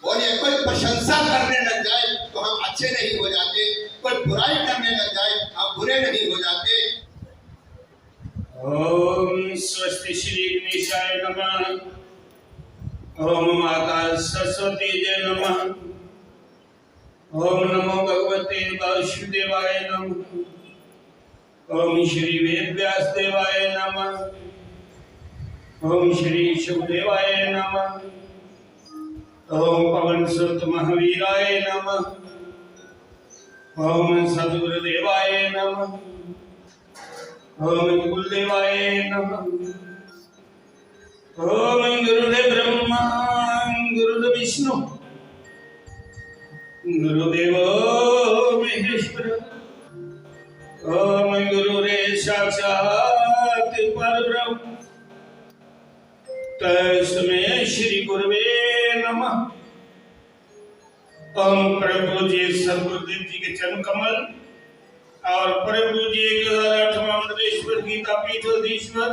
बोलिए, कोई प्रशंसा करने लग जाए तो हम अच्छे नहीं हो जाते, कोई बुराई करने लग जाए हम बुरे नहीं हो जाते। ओम स्वस्ति श्री गणेशाय नमः। ओम माता सरस्वती जय नमः। ओम नमो भगवते वासुदेवाय नमः। ओम श्री वेद व्यास देवाय नमः। ओम श्री शुभदेवाय नमः। ओम पवन सुत महावीराय नमः। ओम सद्गुरुदेवाय नमः। ओम कुलदेवाय नमः। ओम गुरुदेव ब्रह्मा गुरुदेव विष्णु गुरुदेव महेश्वर। ओम गुरुरे साक्षात् परब्रह्म तस्मै श्री गुरुवे नमः। ओम प्रभु जी सद्गुरुदेव जी के चरण कमल और प्रभु जी 1008वां मंडलेश्वर गीता पीठाधीश्वर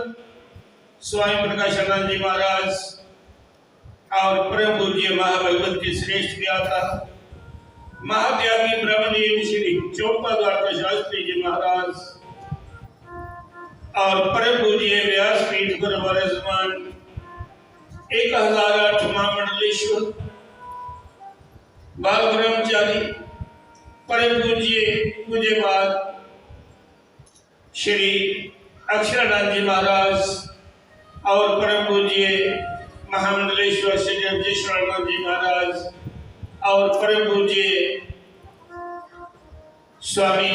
स्वामी प्रकाशानंद जी महाराज और प्रभु जी महाभगवत के श्रेष्ठ ज्ञाता महात्यागी ब्रह्मदेव श्री चौपाद्वार शास्त्री जी महाराज और प्रभु जी व्यासपीठ पर विराजमान 1008वां मंडलेश्वर बाल ब्रह्मचारी परम पूज्य बाद श्री अक्षरानंद जी महाराज और परम पूज्य महामंडलेश्वर श्री अवधेश्वरानंद जी महाराज और परम पूज्य स्वामी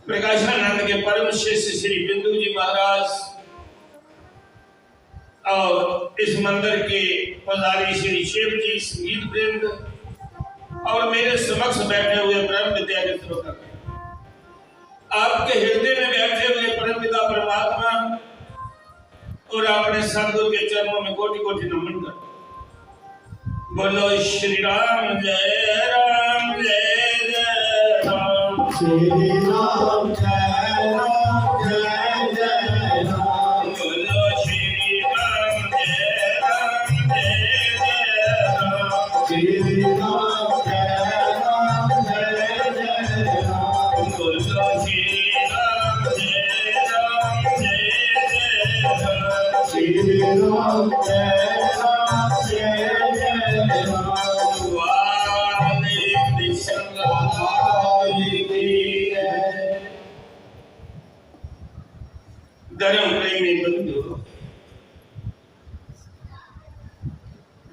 प्रकाशानंद के परम शिष्य श्री बिंदु जी महाराज और इस मंदिर के पुजारी श्री शिव जी संगीत वृंद और मेरे समक्ष बैठे हुए ब्रह्म विद्या के श्रोता, आपके हृदय में बैठे हुए परम पिता परमात्मा और अपने सदगुरु के चरणों में कोटि कोटि नमन कर। बोलो श्री राम जय राम जय जय राम। श्री राम जय राम जय जय राम। बोलो श्री राम जय राम जय जय राम। श्री राम जय राम जय जय राम। बोलो श्री राम जय राम जय जय राम। श्री राम जय राम जय जय राम। वाणी संगाई की है। धर्म प्रेमी बंधु,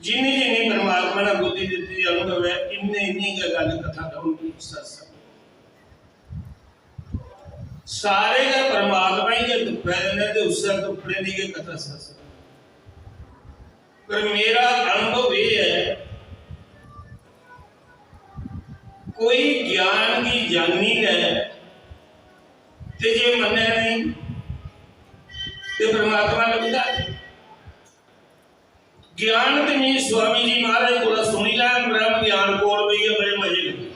जिन्हें जिन्हें परमात्मा ने बुद्धि दी अनुभव है, इन्हें इन्हीं का गाली कथा का उनकी सत्संग सारे का परमात्मा ही के दुपहर ने उससे दुपहर दी के कथा सत्संग। पर मेरा अनुभव ये है, कोई ज्ञान की जानी है ते जे मने नहीं ते परमात्मा ने बुला ज्ञान ते मैं स्वामी जी महाराज को सुनी ला ब्रह्म ज्ञान कोल भी बड़े मजे लगे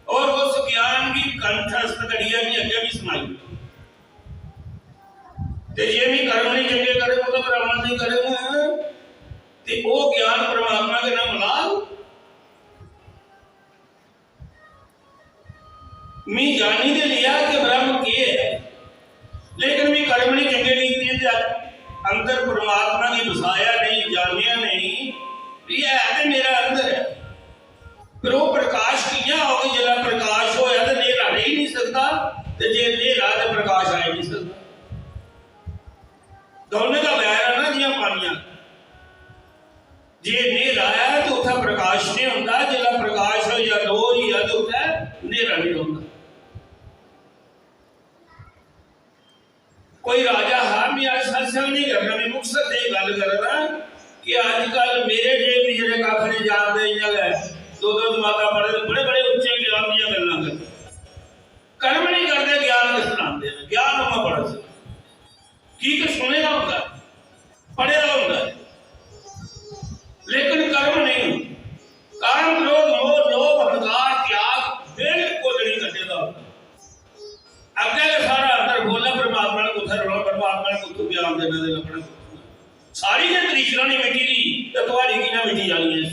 और उस ज्ञान की कंठस्थ घड़ियां भी अगे भी सुनाई ते जे भी कर्म नहीं चंगे करे तो ब्राह्मण नहीं करेगा ते वो ज्ञान परमात्मा के नाम लाल मैं जानी दे लिया कि ब्रह्म के है, लेकिन मैं कर्म नहीं चंगे नहीं दिए अंदर परमात्मा की बसाया नहीं जानिया नहीं ये है तो मेरा अंदर है। फिर वो प्रकाश किया होगा जला प्रकाश होया तो नेरा रह ही नहीं सकता तो जे नेरा तो प्रकाश आ ही नहीं सकता। दोनों का बैर है ना जिया पानिया जे नेरा है तो उठा प्रकाश नहीं होता, जला प्रकाश हो या लो या तो उठा नेरा नहीं होता। कोई राजा हाँ मैं आज सत्संग नहीं करना, मैं मुक्सद ये गल कर रहा कि आजकल मेरे जे भी जेडे कख नहीं जानते जगह दो माता पढ़े बड़े बड़े उच्चे ज्ञान दी गल्लां करते, कर्म नहीं करते, ज्ञान किस सुनाते हैं। ज्ञान मैं पढ़ सकता की तो सुनेगा होगा पढ़ेगा होगा लेकिन कर्म नहीं। काम क्रोध मोह लोभ अहंकार त्याग बिल्कुल नहीं कटेगा। अगे का सारा अंदर बोला परमात्मा ने कुछ रोना, परमात्मा ने कुछ ज्ञान देना दे अपना सारी जे तरीका नहीं मिटी दी तो तुम्हारी जिंदगी मिटी जानी है।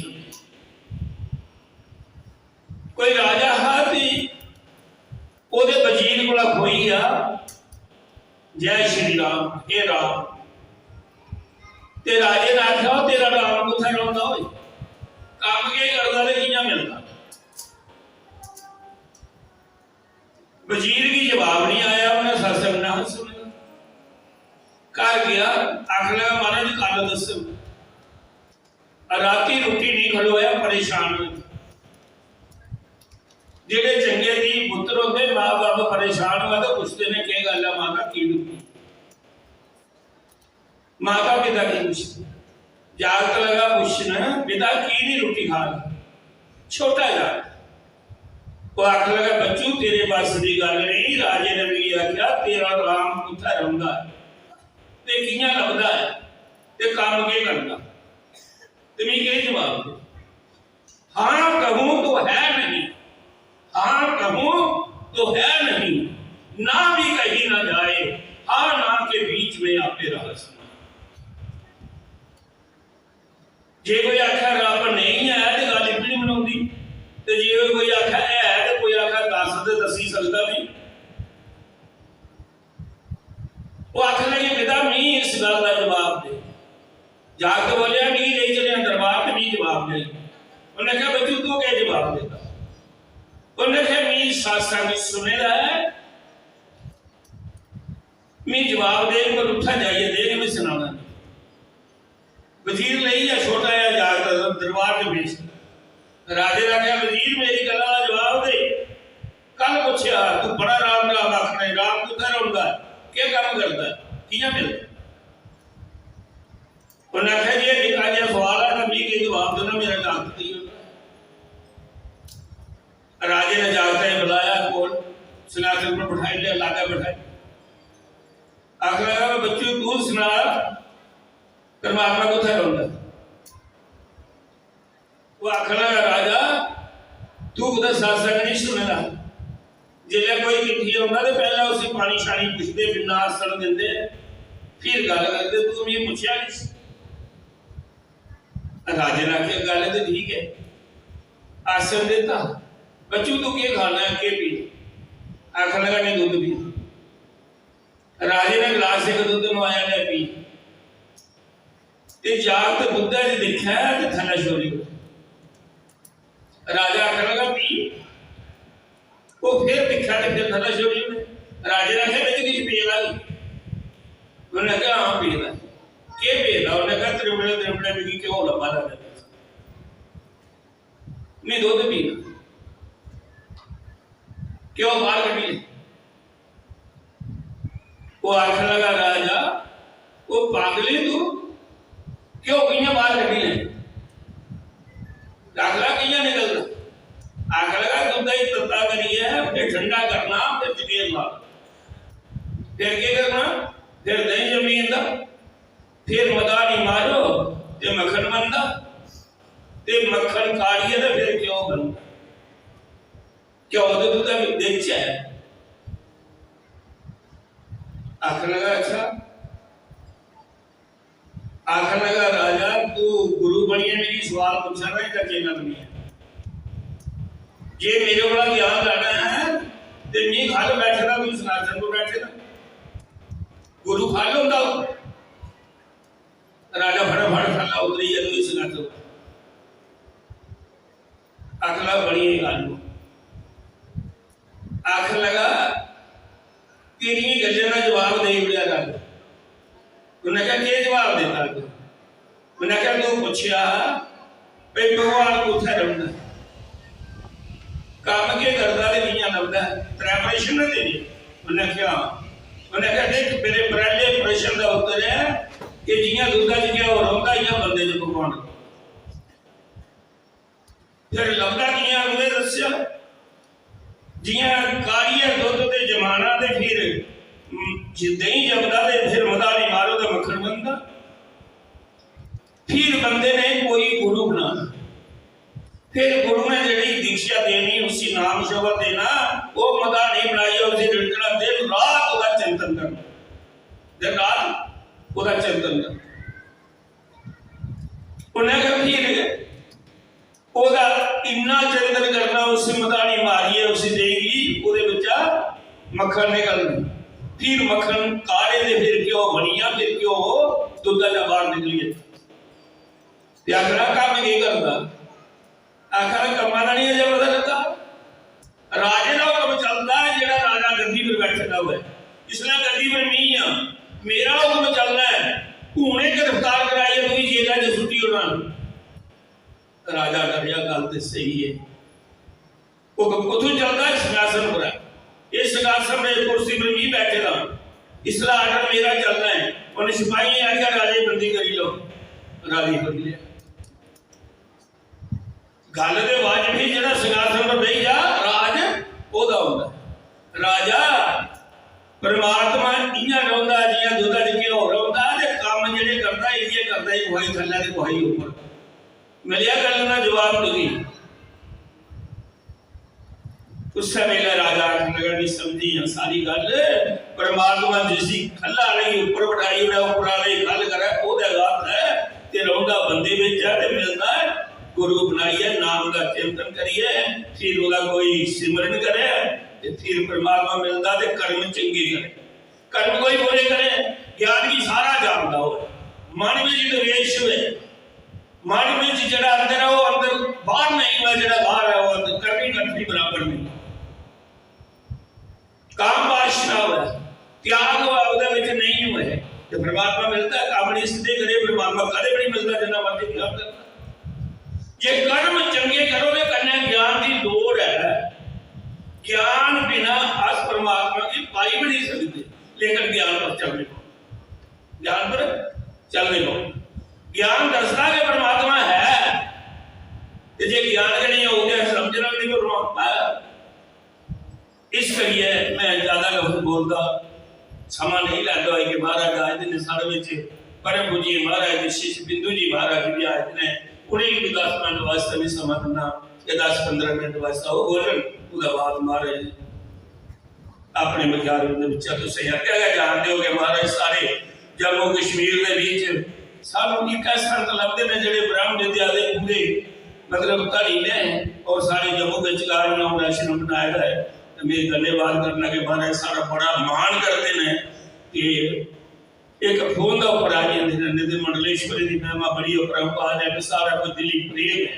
कोई राजा हा ओदे वजीर को खोई आ जय श्री राम हे राम ते राजे ने आख्या तेरा राम कुत्थे रौंदा होए काम के करदा ते कियां मिलदा। वजीर की जवाब नहीं आया उन्हें सत्संग ना सुना घर गया आखने लगा महाराज कल दसो राती रोटी नहीं खलोया परेशान हो जेडे चंगे दी पुत्र होते मां बाप परेशान हुआ तो पूछते ने क्या गल है माता की दुखी माता पिता की पूछती जागत लगा पूछना पिता की नहीं रोटी खा छोटा जाग वो आख लगा बच्चू तेरे पास की गल नहीं राजे ने भी आख्या तेरा राम कुत्थे रौंदा ते कियां लभदा है ते काम के करदा ते मैं क्या जवाब दे हाँ कहूं तो है नहीं हाँ कहूं तो है नहीं ना भी कहीं ना जाए हाँ ना के बीच में आपे रहस्य जे कोई आख्या रब नहीं है तो गल इतनी नहीं बनाउंदी ते जे कोई आख्या है तो कोई आख्या दस ते दसी सकदा नहीं वो आखने लगे पिता मैं इस गल का जवाब दे जाके बोलिया नहीं नहीं चले दरबार में नहीं जवाब दे उन्हें कहा बच्चू तू क्या जवाब देता उन्हें कहा मैं सत्संग सुने दा है मैं जवाब दे पर उठा जाइए दे मैं सुनाना वजीर नहीं है छोटा है जाकर दरबार में भेज राजे ने कहा वजीर मेरी गल का जवाब दे कल पूछा तू बड़ा राम राम आखना राम कुत्थे रौंदा क्या काम करता है कियां मिलता उन्हें आख्या जी निका जिहा सवाल है तो मैं के जवाब देना मेरा जागत नहीं होता। राजे ने जागता है बुलाया कोल सिंहासन पर बैठाई लिया लागा बैठाई आखिर लगा बच्चों तू सुना परमात्मा कुत्थे रौंदा वो आखिर लगा राजा तू कुछ सत्संग नहीं सुनेगा जिले कोई किट्ठी होगा तो पहले उसे पानी शानी पुछते बिना आसन देंदे फिर गल करते तू मैं पूछया नहीं राजे ने आख्या गल तो ठीक है आसन देता बच्चू तू क्या खाना है क्या पी आखिर लगा मैं दूध पी राजे ने गिलास एक दूध मंगाया ले पी ते जागत बुद्धा जी देखा तो थला छोरी राजा आखिर लगा पी वो फिर दिखा तो फिर थला छोरी राजे ने आख्या कुछ पीला उन्हें कहा हाँ पीला के पीला उन्हें कहा त्रिबड़े त्रिबड़े भी क्यों लंबा रहा मैं दूध पीना क्यों बाहर कटी वो आखने लगा राजा वो पागली तू क्यों किया बाहर कटी है दाखला किया निकलना आख लगा दूध ही तत्ता करिए फिर ठंडा करना फिर चकेर ला फिर क्या करना फिर दही जमीन दा फिर मदानी मारो ते मक्खन बनता ते मक्खन काढ़िए तो फिर क्यों बनता क्यों तो दूध बेचा है आखिर लगा अच्छा आखिर लगा राजा तू गुरु बनिए मेरी सवाल पूछा रहा है चेला बनिए जे मेरे वाला ज्ञान लाना है तो मैं खाल बैठे ना तू सिंहासन को बैठे ना गुरु खाल होता राजा फटाफट खाला उतरी है तो सिंहासन आखिर लगा बनिए गल आखिर लगा तेरी गल्ले का जवाब दे दिया गल उन्हें क्या क्या जवाब देता उन्हें क्या तू पूछया भाई भगवान कुत्थे रौंदा काम के करदा ते कियां लभदा त्रै प्रश्न ने दे उन्हें क्या देख मेरे पहले प्रश्न का उत्तर है कि जियां दुधा च क्या रौंदा इयां बंदे च भगवान फिर लभदा कियां उन्हें दस्या जियां काढ़िए दुध ते जमाना ते फिर दही जमदा ते फिर मदानी मारो तो मक्खन बनता फिर बंदे ने कोई गुरु बनाना फिर गुरु ने जी दीक्षा देनी उसी नाम शब्द देना वो मदानी बनाई उसे रिड़कना दिन रात उसका चिंतन करना दिन रात उसका चिंतन करना उन्हें कहा फिर ओदा इन्ना चंदन करना उसी मदानी मारिए उसी देगी ओदे बच्चा मक्खन निकलना फिर मक्खन काले दे फिर क्यों बनिया फिर क्यों दुधा का बाहर निकलिए आखिर काम नहीं करता आखिर कमा नहीं है जब पता लगता राजे का हुक्म चलता है जेड़ा राजा गद्दी पर बैठा हुआ है इसलिए गद्दी पर नहीं है मेरा हुक्म चलना है हुणे गिरफ्तार कराई है कोई जेला च सुटी होना राजा करिया गल तो सही है हुक्म उथों चलता है सिंहासन पर इस सिंहासन में कुर्सी पर भी बैठेगा इसलिए आर्डर मेरा चलना है उन्हें सिपाही आया राजे बंदी करी लो राजी कर लिया गल तो वाजबी जो सिंहासन पर बह जा राज ओदा होंदा राजा परमात्मा इयां रौंदा जियां दुधा च घ्यो रौंदा ते काम जेड़े करदा इये करदा ही कोई थल्ले ते कोई ऊपर मिलिया गल दा जवाब नहीं उस वेले राजा नगर की समझी सारी गल परमात्मा जिसी खल्ला नहीं ऊपर बढ़ाई उड़ा ऊपर वाले गल करे ओदे हाथ है ते रौंदा बंदे विच है ते मिलदा गुरु बनाइए नाम का चिंतन करिए फिर ओदा कोई सिमरन करे फिर परमात्मा मिलता ते कर्म चंगे करे कर्म कोई बुरे करे ज्ञान की सारा जानता हो मन में जो द्वेष है मन में जड़ा अंदर है वो अंदर बाहर नहीं हुआ जड़ा बाहर है वो अंदर करनी करनी बराबर नहीं काम बादशाह है त्याग हुआ उधर विच नहीं हुआ है तो परमात्मा मिलता है काम नहीं सीधे करे परमात्मा कदे भी नहीं मिलता जिन्ना मर्जी त्याग करना ये कर्म चंगे करोगे कन्या ज्ञान की लोड़ है ज्ञान बिना अस परमात्मा की पाई भी नहीं सकते लेकिन ज्ञान पर चलने को ज्ञान पर चलने को ज्ञान दसदा के परमात्मा है जे ज्ञान के नहीं हो गया समझना नहीं परमात्मा इस करिए मैं ज्यादा लफ्ज बोलता समा नहीं लैंदा है कि महाराज आए दिन साढ़े में परम पूजी महाराज शिष्य बिंदु जी महाराज भी आए ने उन्हें भी 10 मिनट वास्ते भी समा देना या 10-15 मिनट वास्ते वो बोलन उदा बात महाराज अपने विचार में बच्चा तो सही क्या जानते हो कि महाराज सारे जम्मू कश्मीर के बीच सानू एक संत लभदे ने जेडे ब्रह्म विद्या दे पूरे मतलब तालीम है और सारे जम्मू के चिकारियां और आश्रम बनाया है तो मेरी धन्यवाद करना कि महाराज सारा बड़ा मान करते हैं कि एक फोन का ऊपर आ जाते निधि मंडलेश्वरी की महिमा बड़ी परंपरा है सारा कोई दिली प्रेम है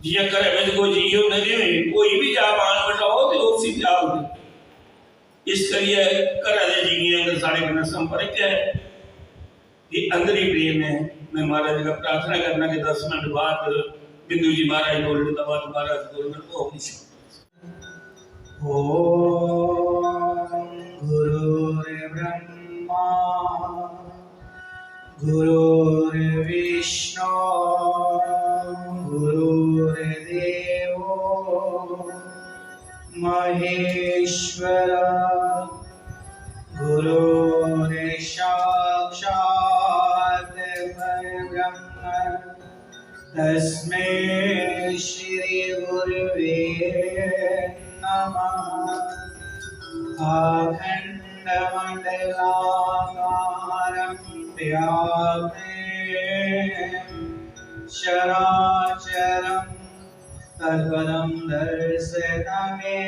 जिया घर में कोई जियो नहीं कोई भी जा मान बटाओ तो उसी जाओ इस करिए घर दे जीने अगर सारे बिना संपर्क है ये अंदर ही प्रेम है मैं महाराज का प्रार्थना करना कि 10 मिनट बाद बिंदु जी महाराज बोलने के बाद महाराज बोलने को ओम गुरुर्ब्रह्मा गुरुर्विष्णु गुरुर्देवो महेश्वर गुरुर्साक्षात् परब्रह्म तस्मै श्री गुरुवे नमः अखण्डमण्डलाकारं व्याप्तं चराचरं तत्पदं दर्शनमे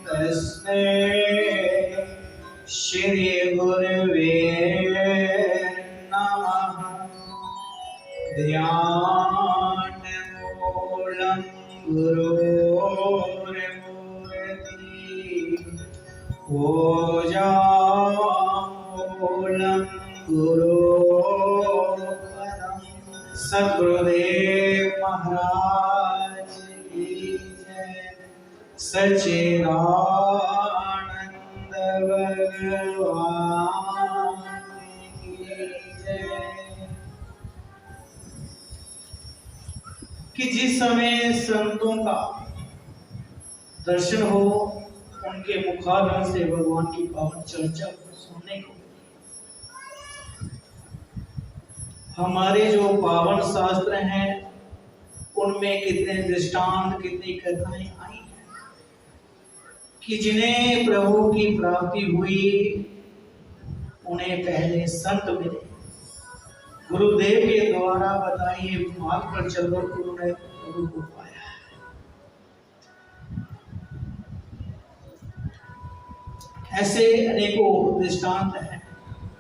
तस्मै श्री गुरुवे नमः ध्यानमूलं गुरोर्मूर्ति ओजामूलं गुरोपदं सद्गुरुदेव महाराज की जय सच्चिदानंद भगवान की जय। कि जिस समय संतों का दर्शन हो उनके मुखारविंद से भगवान की पावन चर्चा सुनने को हमारे जो पावन शास्त्र हैं उनमें कितने दृष्टांत कितनी कथाएं आई हैं कि जिन्हें प्रभु की प्राप्ति हुई उन्हें पहले संत मिले गुरुदेव के द्वारा बताइए मार्ग पर चलकर उन्होंने प्रभु को पाया। ऐसे अनेकों दृष्टांत हैं।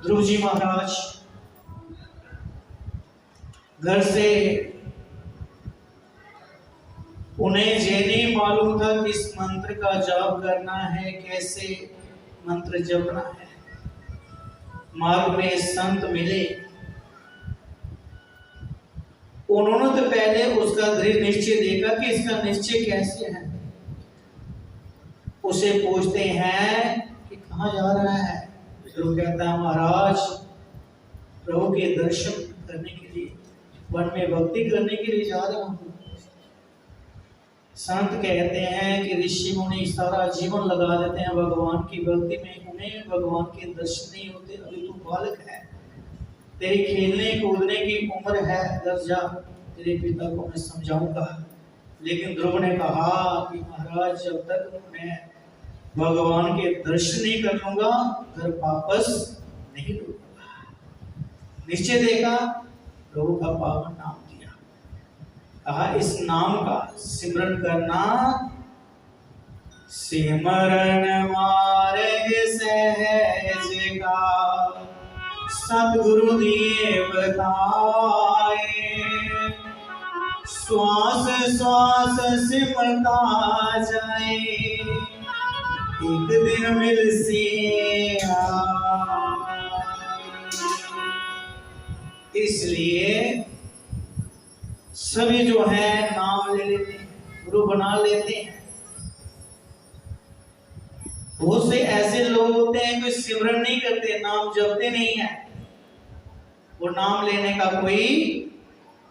ध्रुव जी महाराज घर से उन्हें ये नहीं मालूम था किस मंत्र का जाप करना है, कैसे मंत्र जपना है। मार्ग में संत मिले, उन्होंने तो पहले उसका दृढ़ निश्चय देखा कि इसका निश्चय कैसे है। उसे पूछते हैं कि कहाँ जा रहा है। तो कहता है महाराज प्रभु के दर्शन करने के लिए, वन में भक्ति करने के लिए जा रहा हूँ। संत कहते हैं कि ऋषि मुनि सारा जीवन लगा देते हैं भगवान की भक्ति में, उन्हें भगवान के दर्शन नहीं होते। अभी तू बालक है, तेरी खेलने कूदने की उम्र है, घर जा, तेरे पिता को मैं समझाऊंगा। लेकिन ध्रुव ने कहा कि महाराज जब तक मैं भगवान के दर्शन नहीं कर लूंगा घर वापस नहीं लौटूंगा। निश्चय देखा, प्रभु का पावन नाम दिया, कहा इस नाम का सिमरन करना। सिमरन मार्ग सहज का सतगुरु दिए बताए, श्वास श्वास सिमरता जाए, एक दिन मिल से इसलिए सभी जो है नाम ले लेते हैं, गुरु बना लेते हैं। बहुत से ऐसे लोग होते हैं जो सिमरन नहीं करते, नाम जपते नहीं है, वो नाम लेने का कोई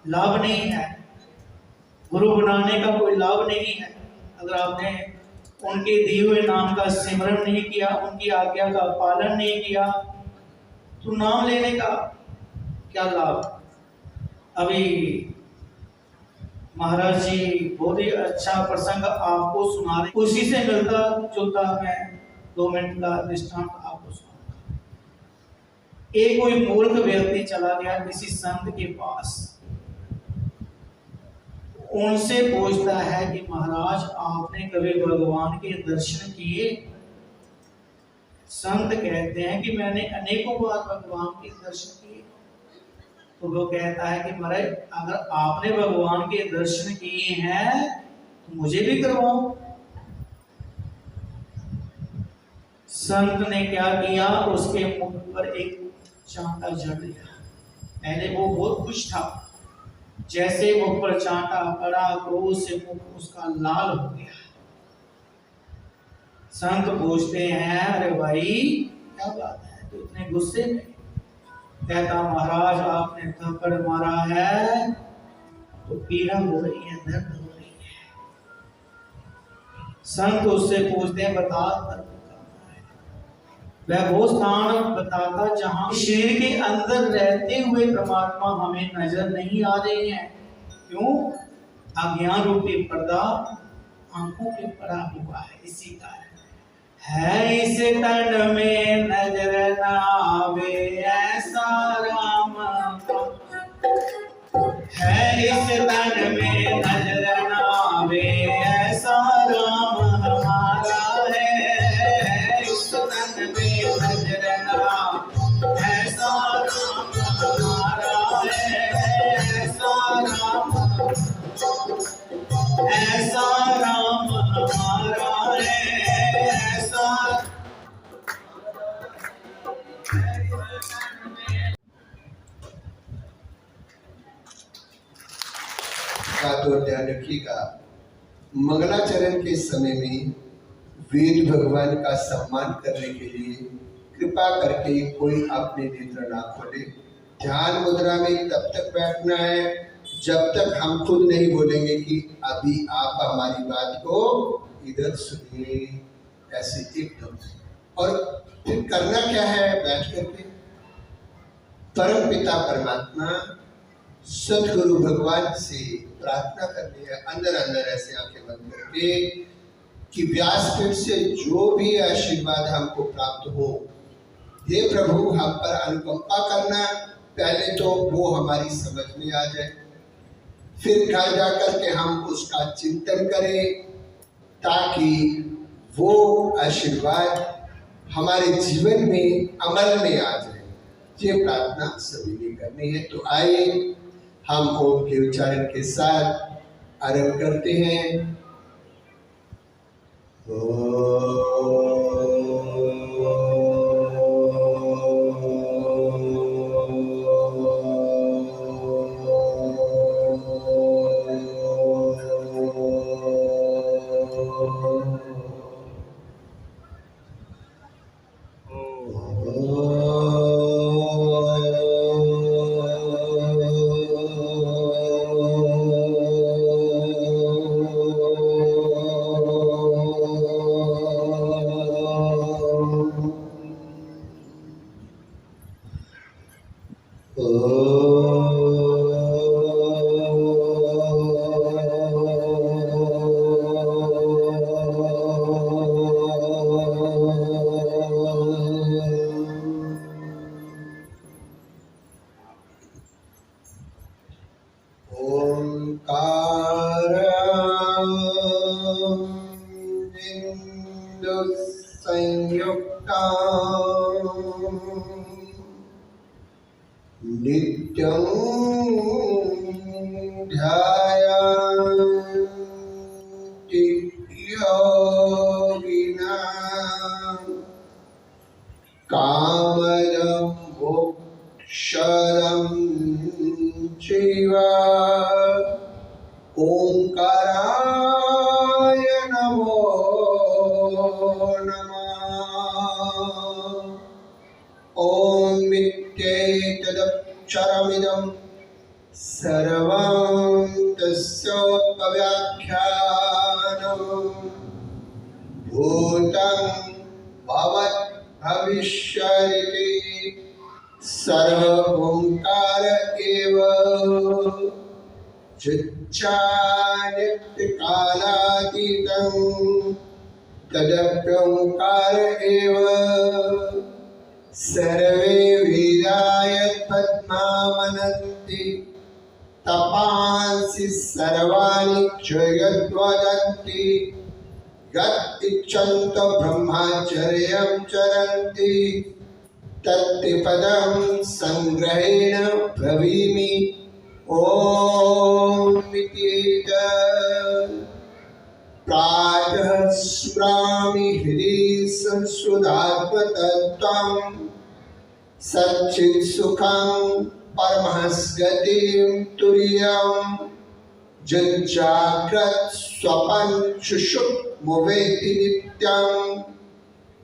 लाभ नहीं है, गुरु बनाने का कोई लाभ नहीं है। अगर आपने उनके दिए हुए नाम का सिमरन नहीं किया, उनकी आज्ञा का पालन नहीं किया, तो नाम लेने का क्या लाभ। अभी महाराज जी बहुत ही अच्छा प्रसंग आपको सुना रहे, उसी से मिलता जुलता मैं 2 मिनट का दृष्टांत आपको सुनाऊंगा। एक कोई मूर्ख व्यक्ति चला गया किसी संत के पास, उनसे पूछता है कि महाराज आपने कभी भगवान के दर्शन किए। संत कहते हैं कि मैंने अनेकों बार भगवान के दर्शन किए। तो वो कहता है कि महाराज अगर आपने भगवान के दर्शन किए हैं तो मुझे भी करवाओ। संत ने क्या किया, उसके मुख पर एक चांटा जड़ दिया। पहले वो बहुत खुश था, जैसे मुख पर चांटा पड़ा क्रोध से मुख उसका लाल हो गया। संत पूछते हैं अरे भाई क्या बात है, तो इतने गुस्से में। कहता महाराज आपने थप्पड़ मारा है तो पीड़ा हो रही है, दर्द हो रही है। संत उससे पूछते हैं बता दर्द कहाँ है। वह वो स्थान बताता जहां शरीर के अंदर रहते हुए परमात्मा हमें नजर नहीं आ रहे हैं। क्यों? अज्ञान रूपी पर्दा आंखों पे पड़ा हुआ है, इसी कारण है। इस तन में नजर न आवे ऐसा राम का, है इस तन में नजर न आवे ऐसा राम हमारा है। इस तन में नजर न आवे ऐसा राम हमारा है। ऐसा राम हमारा है, ऐसा का तो ध्यान रखिएगा। मंगलाचरण के समय में वेद भगवान का सम्मान करने के लिए कृपा करके कोई अपने नेत्र ना खोले। ध्यान मुद्रा में तब तक बैठना है जब तक हम खुद नहीं बोलेंगे कि अभी आप हमारी बात को इधर सुनिए, ऐसे एकदम। और फिर करना क्या है, बैठ करके परम पिता परमात्मा सदगुरु भगवान से प्रार्थना करनी है, अंदर अंदर ऐसे आंखें बंद करके कि व्यासपीठ से जो भी आशीर्वाद हमको प्राप्त हो, हे प्रभु हम पर अनुकंपा करना, पहले तो वो हमारी समझ में आ जाए, फिर घर जाकर के हम उसका चिंतन करें ताकि वो आशीर्वाद हमारे जीवन में अमल में आ जाए। ये प्रार्थना सभी ने करनी है। तो आइए हम ओम के उच्चारण के साथ आरंभ करते हैं। नित्यं ध्यायन्ति योगिनः कामदं मोक्षदं चैव ओंकाराय नमो नमः। ओम इत्येतदक्षरमिदं सर्वं तस्योपव्याख्यानं भूतं भवत् भविष्यति सर्व ओंकार एव चिच्चानित्यकालातीतं तदप्योंकार एव सर्वे वेदाय पद्मामनन्ति तपांसि सर्वाणि च यद्वदन्ति यत् इच्छन्तो ब्रह्मचर्यं चरन्ति तत्ते पदं संग्रहेण ब्रवीमि। ओम प्रातः स्मरामि हृदि संसुधात्मतत्त्वं सच्चित्सुखं परमहंसगतिं तुरीयं जज्जाग्रत् स्वपन् सुषुप्तमुवेति नित्यं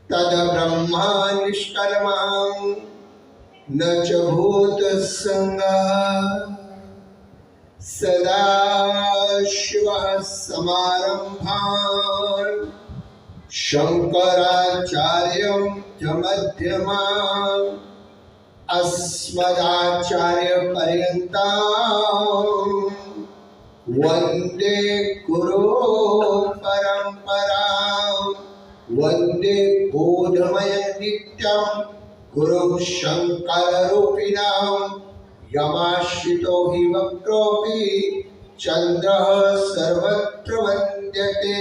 तद ब्रह्मा निष्कल्मषं न च भूतसंगः। सदाशिवः समारम्भान् शंकराचार्यं च मध्यमान् अस्मदाचार्यपर्यन्तां वन्दे गुरो परम्परां। वन्दे बोधमयं नित्यं गुरुं शङ्कररूपिणां यमाश्रितो हि वक्रोऽपि चन्द्रः सर्वत्र वन्द्यते।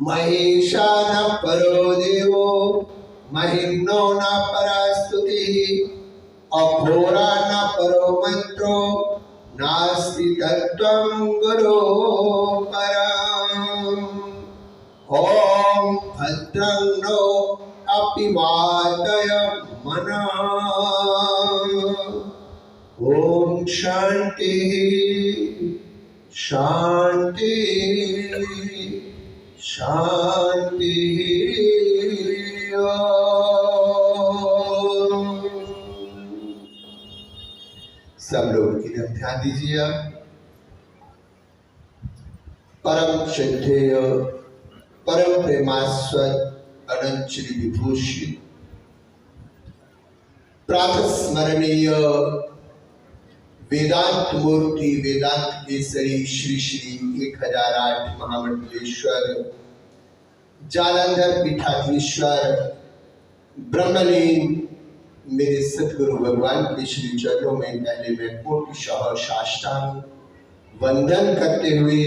महेशानः परो देवो महिम्नो न परा स्तुतिः अघोरा न परो मन्त्रो नास्ति तत्त्वं गुरो परम्। ॐ भद्रं नो अपि वातय मनः। ॐ शान्ति शान्ति शान्ति। सब लोग इधर ध्यान दीजिए। परम श्रद्धेय परम प्रेमास्पद अनंत श्री विभूषित प्रातः स्मरणीय वेदांत मूर्ति वेदांत केसरी श्री श्री 1008 महामंडलेश्वर जालंधर पीठाधीश्वर ब्रह्मलीन मेरे सतगुरु भगवान के श्री चरणों में पहले मैं कोटि साष्टांग वंदन करते हुए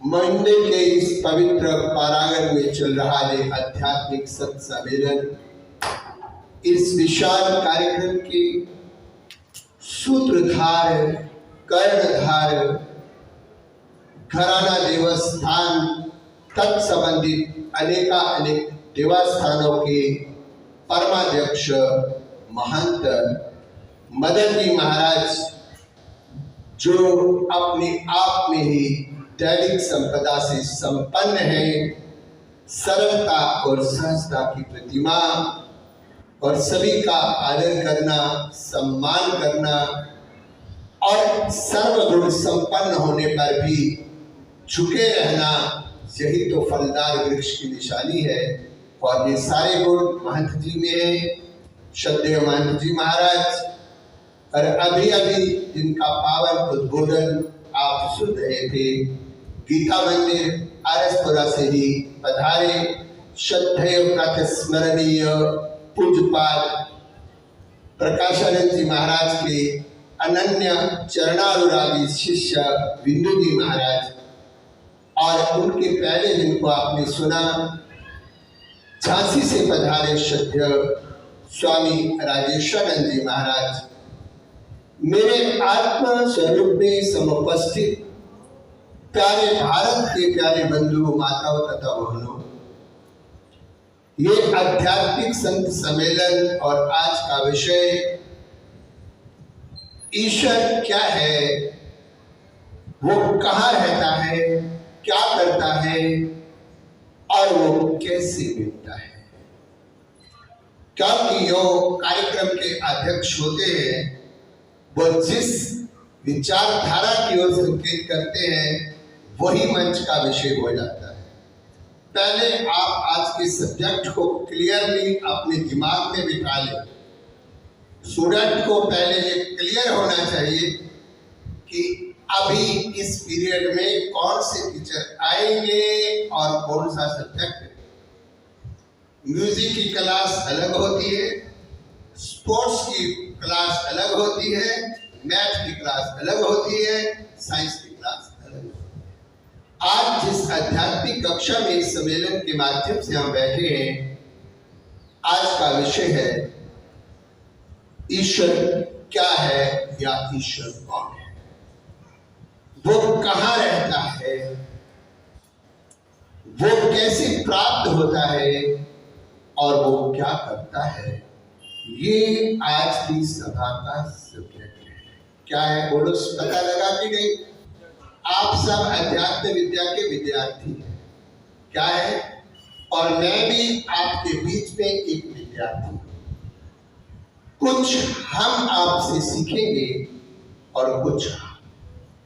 मंडे के इस पवित्र पारागण में चल रहा है आध्यात्मिक सत्संग सम्मेलन, इस विशाल कार्यक्रम के सूत्रधार, कर्णधार, घराना देवस्थान तत्संबंधित अनेक देवस्थानों के परमाध्यक्ष महंत मदन जी महाराज, जो अपने आप में ही दैनिक संपदा से संपन्न है, सरलता और सहजता की प्रतिमा, और सभी का आदर करना, सम्मान करना और सर्वगुण संपन्न होने पर भी झुके रहना, यही तो फलदार वृक्ष की निशानी है। और ये सारे गुण महंत जी में है। श्रद्धेय महंत जी महाराज, और अभी जिनका पावन उद्बोधन आप सुन रहे थे, गीता मंदिर आरसपुरा से ही पधारे श्रद्धेय प्रातस्मरणीय पूज्यपाद प्रकाशानंद जी महाराज के अनन्य चरणानुरागी शिष्य बिंदु जी महाराज, और उनके पहले जिनको आपने सुना झांसी से पधारे श्रद्धेय स्वामी राजेश्वरानंद जी महाराज, मेरे आत्मा स्वरूप में समुपस्थित प्यारे भारत के प्यारे बंधु माताओं तथा बहनों, ये आध्यात्मिक संत सम्मेलन और आज का विषय ईश्वर क्या है, वो कहाँ रहता है, क्या करता है और वो कैसे मिलता है। क्योंकि जो कार्यक्रम के अध्यक्ष होते हैं वो जिस विचारधारा की ओर संकेत करते हैं वही मंच का विषय हो जाता है। पहले आप आज के सब्जेक्ट को क्लियरली अपने दिमाग में बिठा लें। स्टूडेंट को पहले ये क्लियर होना चाहिए कि अभी इस पीरियड में कौन से टीचर आएंगे और कौन सा सब्जेक्ट है। म्यूजिक की क्लास अलग होती है, स्पोर्ट्स की क्लास अलग होती है, मैथ की क्लास अलग होती है, साइंस की क्लास अलग होती है। आज जिस आध्यात्मिक कक्षा में इस सम्मेलन के माध्यम से हम बैठे हैं, आज का विषय है ईश्वर क्या है या ईश्वर कौन है, वो कहाँ रहता है, वो कैसे प्राप्त होता है और वो क्या करता है। ये आज की सभा का सब्जेक्ट है। क्या है बोलो, पता लगा कि नहीं? आप सब अध्यात्म विद्या के विद्यार्थी हैं, क्या है, और मैं भी आपके बीच में एक विद्यार्थी हूं। कुछ हम आपसे सीखेंगे और कुछ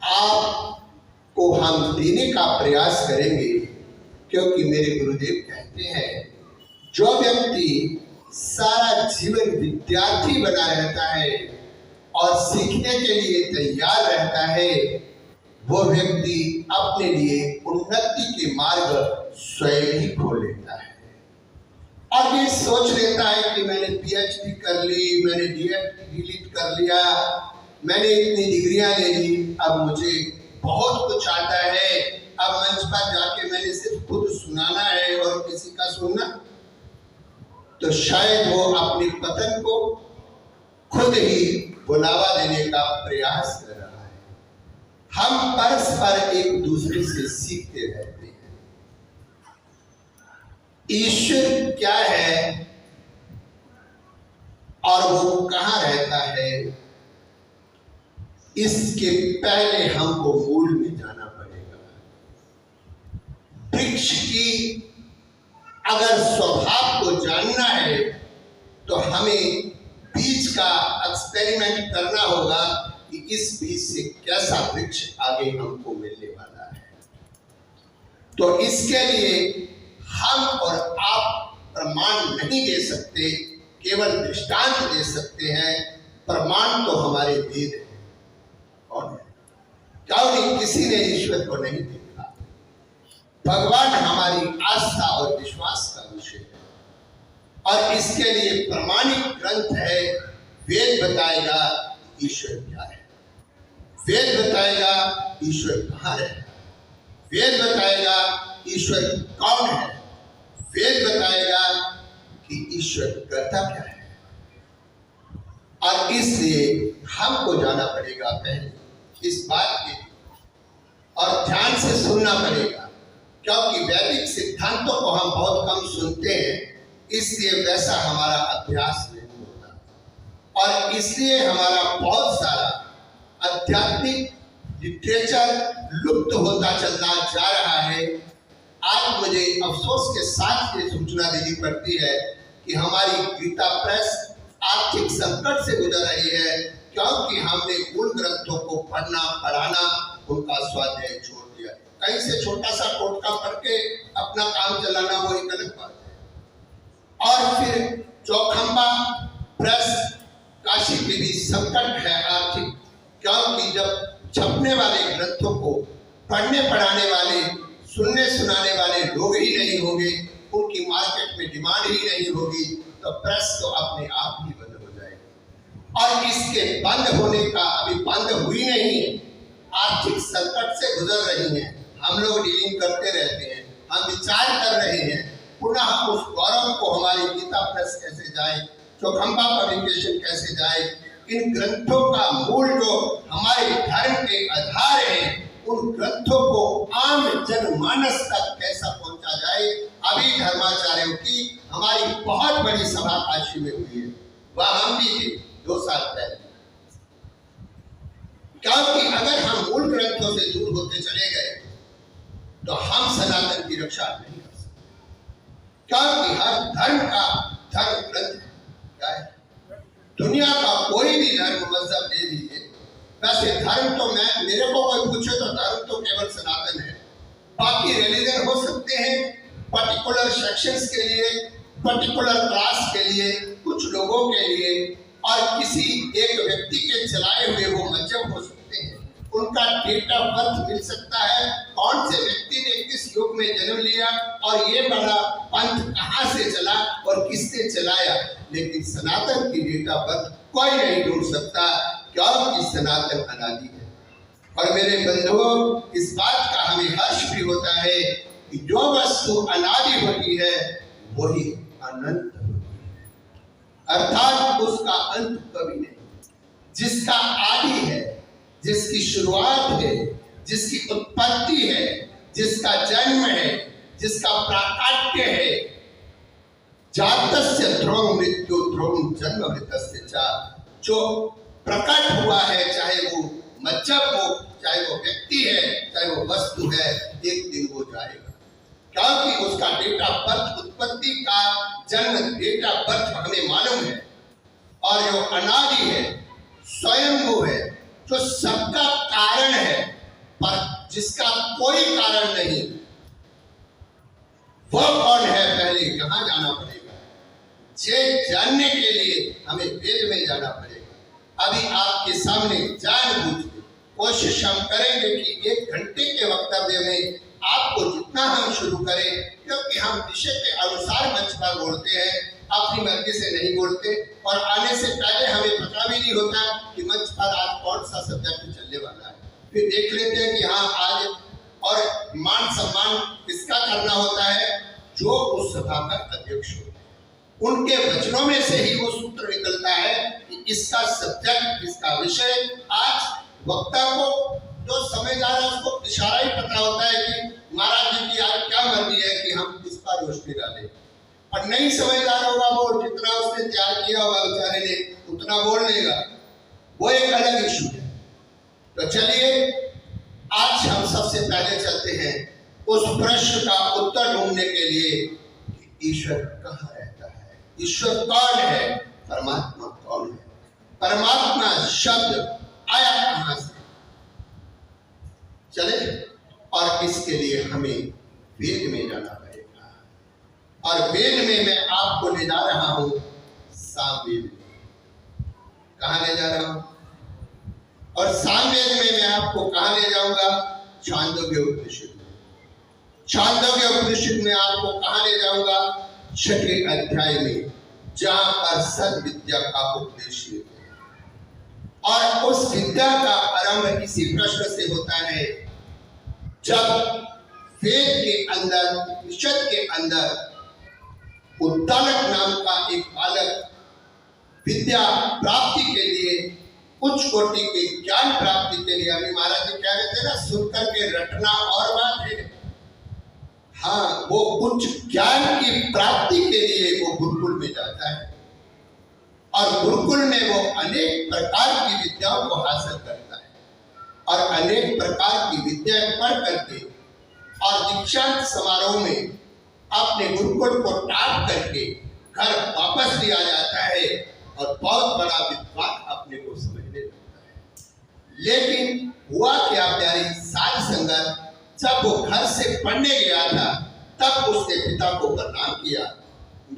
आपको हम देने का प्रयास करेंगे, क्योंकि मेरे गुरुदेव कहते हैं जो व्यक्ति सारा जीवन विद्यार्थी बना रहता है और सीखने के लिए तैयार रहता है, वो व्यक्ति अपने लिए उन्नति के मार्ग स्वयं ही खोल लेता है और ये सोच लेता है कि मैंने पीएचडी कर ली, मैंने डीएड कर लिया, मैंने इतनी डिग्रियां ले ली, अब मुझे बहुत कुछ आता है, अब मंच पर जाके मैंने सिर्फ खुद सुनाना है और किसी का सुनना। तो शायद वो अपने पतन को खुद ही बुलावा देने का प्रयास कर रहा है। हम परस्पर एक दूसरे से सीखते रहते हैं। ईश्वर क्या है और वो कहाँ रहता है, इसके पहले हमको मूल में जाना पड़ेगा। वृक्ष की अगर स्वभाव को जानना है तो हमें बीज का एक्सपेरिमेंट करना होगा कि इस बीज से कैसा वृक्ष आगे हमको मिलने वाला है। तो इसके लिए हम और आप प्रमाण नहीं दे सकते, केवल दृष्टांत दे सकते हैं। प्रमाण तो हमारे वेद है। और क्यों नहीं, किसी ने ईश्वर को नहीं देखा। भगवान हमारी आस्था और विश्वास का विषय है और इसके लिए प्रमाणिक ग्रंथ है। वेद बताएगा ईश्वर क्या है, वेद बताएगा ईश्वर कहाँ है, वेद बताएगा ईश्वर कौन है, वेद बताएगा कि ईश्वर करता क्या है। और इसलिए हमको जाना पड़ेगा पहले इस बात के लिए और ध्यान से सुनना पड़ेगा, क्योंकि वैदिक सिद्धांतों को हम बहुत कम सुनते हैं, इसलिए वैसा हमारा अभ्यास नहीं होता और इसलिए हमारा बहुत सारा आध्यात्मिक लिटरेचर लुप्त होता चलना जा रहा है। आज मुझे अफसोस के साथ ये सूचना देनी पड़ती है कि हमारी गीता प्रेस आर्थिक संकट से गुजर रही है, क्योंकि हमने मूल ग्रंथों को पढ़ना पढ़ाना उनका स्वाध्याय छोड़ दिया। कहीं से छोटा सा टोटका पढ़ के अपना काम चलाना वो एक अलग बात है। और फिर चौखंबा प्रेस काशी में भी संकट है आर्थिक, क्योंकि जब छपने वाले ग्रंथों को पढ़ने पढ़ाने वाले सुनने सुनाने वाले लोग ही नहीं होंगे, उनकी मार्केट में डिमांड ही नहीं होगी, तो प्रेस तो अपने आप ही बंद हो जाएगी। और इसके बंद होने का अभी बंद हुई नहीं है, आर्थिक संकट से गुजर रही है, हम लोग डीलिंग करते रहते हैं, हम विचार कर रहे हैं पुनः उस गौरव को हमारी गीता प्रेस कैसे जाए, चौखंबा पब्लिकेशन कैसे जाए, इन ग्रंथों का मूल जो हमारे धर्म के आधार है, उन ग्रंथों को आम जनमानस तक कैसा पहुंचा जाए। अभी धर्माचार्यों की हमारी बहुत बड़ी सभा काशी में हुई है, वह हम भी थे 2 साल पहले, क्योंकि अगर हम मूल ग्रंथों से दूर होते चले गए तो हम सनातन की रक्षा नहीं कर सकते, क्योंकि हर धर्म का धर्म ग्रंथ क्या है। दुनिया का कोई भी धर्म मजहब ले लीजिए, वैसे धर्म तो मेरे को कोई पूछे तो धर्म तो केवल सनातन है, बाकी रिलीजन हो सकते हैं पर्टिकुलर सेक्शंस के लिए, पर्टिकुलर क्लास के लिए, कुछ लोगों के लिए, और किसी एक व्यक्ति के चलाए हुए वो मजहब हो सकते हैं, उनका डेट ऑफ बर्थ मिल सकता है, कौन से व्यक्ति ने किस युग में जन्म लिया और ये बड़ा पंथ कहाँ से चला और किसने चलाया, लेकिन सनातन की डेट ऑफ बर्थ कोई नहीं ढूंढ सकता, क्योंकि सनातन अनादि है। और मेरे बंधुओं, इस बात का हमें हर्ष भी होता है कि जो वस्तु अनादि होती है वही अनंत होती है, अर्थात उसका अंत कभी नहीं। जिसका आदि है, जिसकी शुरुआत है, जिसकी उत्पत्ति है, जिसका जन्म है, जिसका प्राकट्य है, जातस्य ध्रुवं मृत्यु ध्रुवं जन्म मृतस्य च, जो प्रकट हुआ है, चाहे वो मजहब हो, चाहे वो व्यक्ति है, चाहे वो वस्तु है, एक दिन वो जाएगा, क्योंकि उसका डेट ऑफ बर्थ, उत्पत्ति का जन्म डेट ऑफ बर्थ हमें मालूम है। और जो अनादि है, स्वयंभू है, जो सबका कारण है पर जिसका कोई कारण नहीं, वो कौन है, पहले कहाँ जाना पड़ेगा। ये जानने के लिए हमें वेद में जाना पड़ेगा। अभी आपके सामने जानबूझ के कोशिश हम करेंगे कि 1 घंटे के वक्तव्य में आपको जितना हम शुरू करें, क्योंकि हम विषय के अनुसार मंच पर बोलते हैं, अपनी मर्जी से नहीं बोलते, और आने से पहले हमें पता भी नहीं होता कि मंच पर आज कौन सा सब्जेक्ट चलने वाला है। फिर देख लेते हैं कि हाँ आज, और मान सम्मान किसका करना होता है, जो उस सभा का अध्यक्ष होता है, उनके वचनों में से ही वो सूत्र निकलता है कि इसका सब्जेक्ट, इसका विषय। आज वक्ता को जो समझ आ रहा है उसको इशारा ही पता होता है कि महाराज जी की आज क्या मर्जी है कि हम इस पर रोशनी डालें, और नहीं समझदार होगा वो जितना उसने तैयार किया होगा बेचारे ने उतना बोल लेगा, वो एक अलग इशू है। तो चलिए आज हम सबसे पहले चलते हैं उस प्रश्न का उत्तर ढूंढने के लिए कि ईश्वर कहाँ रहता है, ईश्वर कौन है, परमात्मा कौन है, परमात्मा शब्द आया कहाँ से। चले, और इसके लिए हमें वेद में जाना पड़ेगा, और वेद में मैं आपको ले जा रहा हूं सामवेद में। कहाँ ले जा रहा हूं, और सामवेद में मैं आपको कहाँ ले जाऊंगा, छांदोग्य उपनिषद में। छांदोग्य उपनिषद में आपको कहाँ ले जाऊंगा, 6ठे अध्याय में, जहां पर सद विद्या का उपदेश लेते हैं। और उस विद्या का आरंभ इसी प्रश्न से होता है, जब वेद के अंदर, उपनिषद के अंदर उद्दालक नाम का एक बालक विद्या प्राप्ति के लिए, उच्च कोटि के ज्ञान प्राप्ति के लिए, अभी महाराज जी कह रहे थे ना, सुनकर के रटना और बात है, हाँ, वो उच्च ज्ञान की प्राप्ति के लिए वो गुरुकुल में जाता है और गुरुकुल में वो अनेक प्रकार की विद्याओं को हासिल करता है और अनेक प्रकार की विद्याएं पढ़ करके और दीक्षांत समारोह में अपने गुरुकुल को टाप करके घर वापस भी आ जाता है और बहुत बड़ा विद्वान अपने को समझने लगता है। लेकिन हुआ क्या प्यारी साध संगत, जब वो घर से पढ़ने गया था तब उसने पिता को प्रणाम किया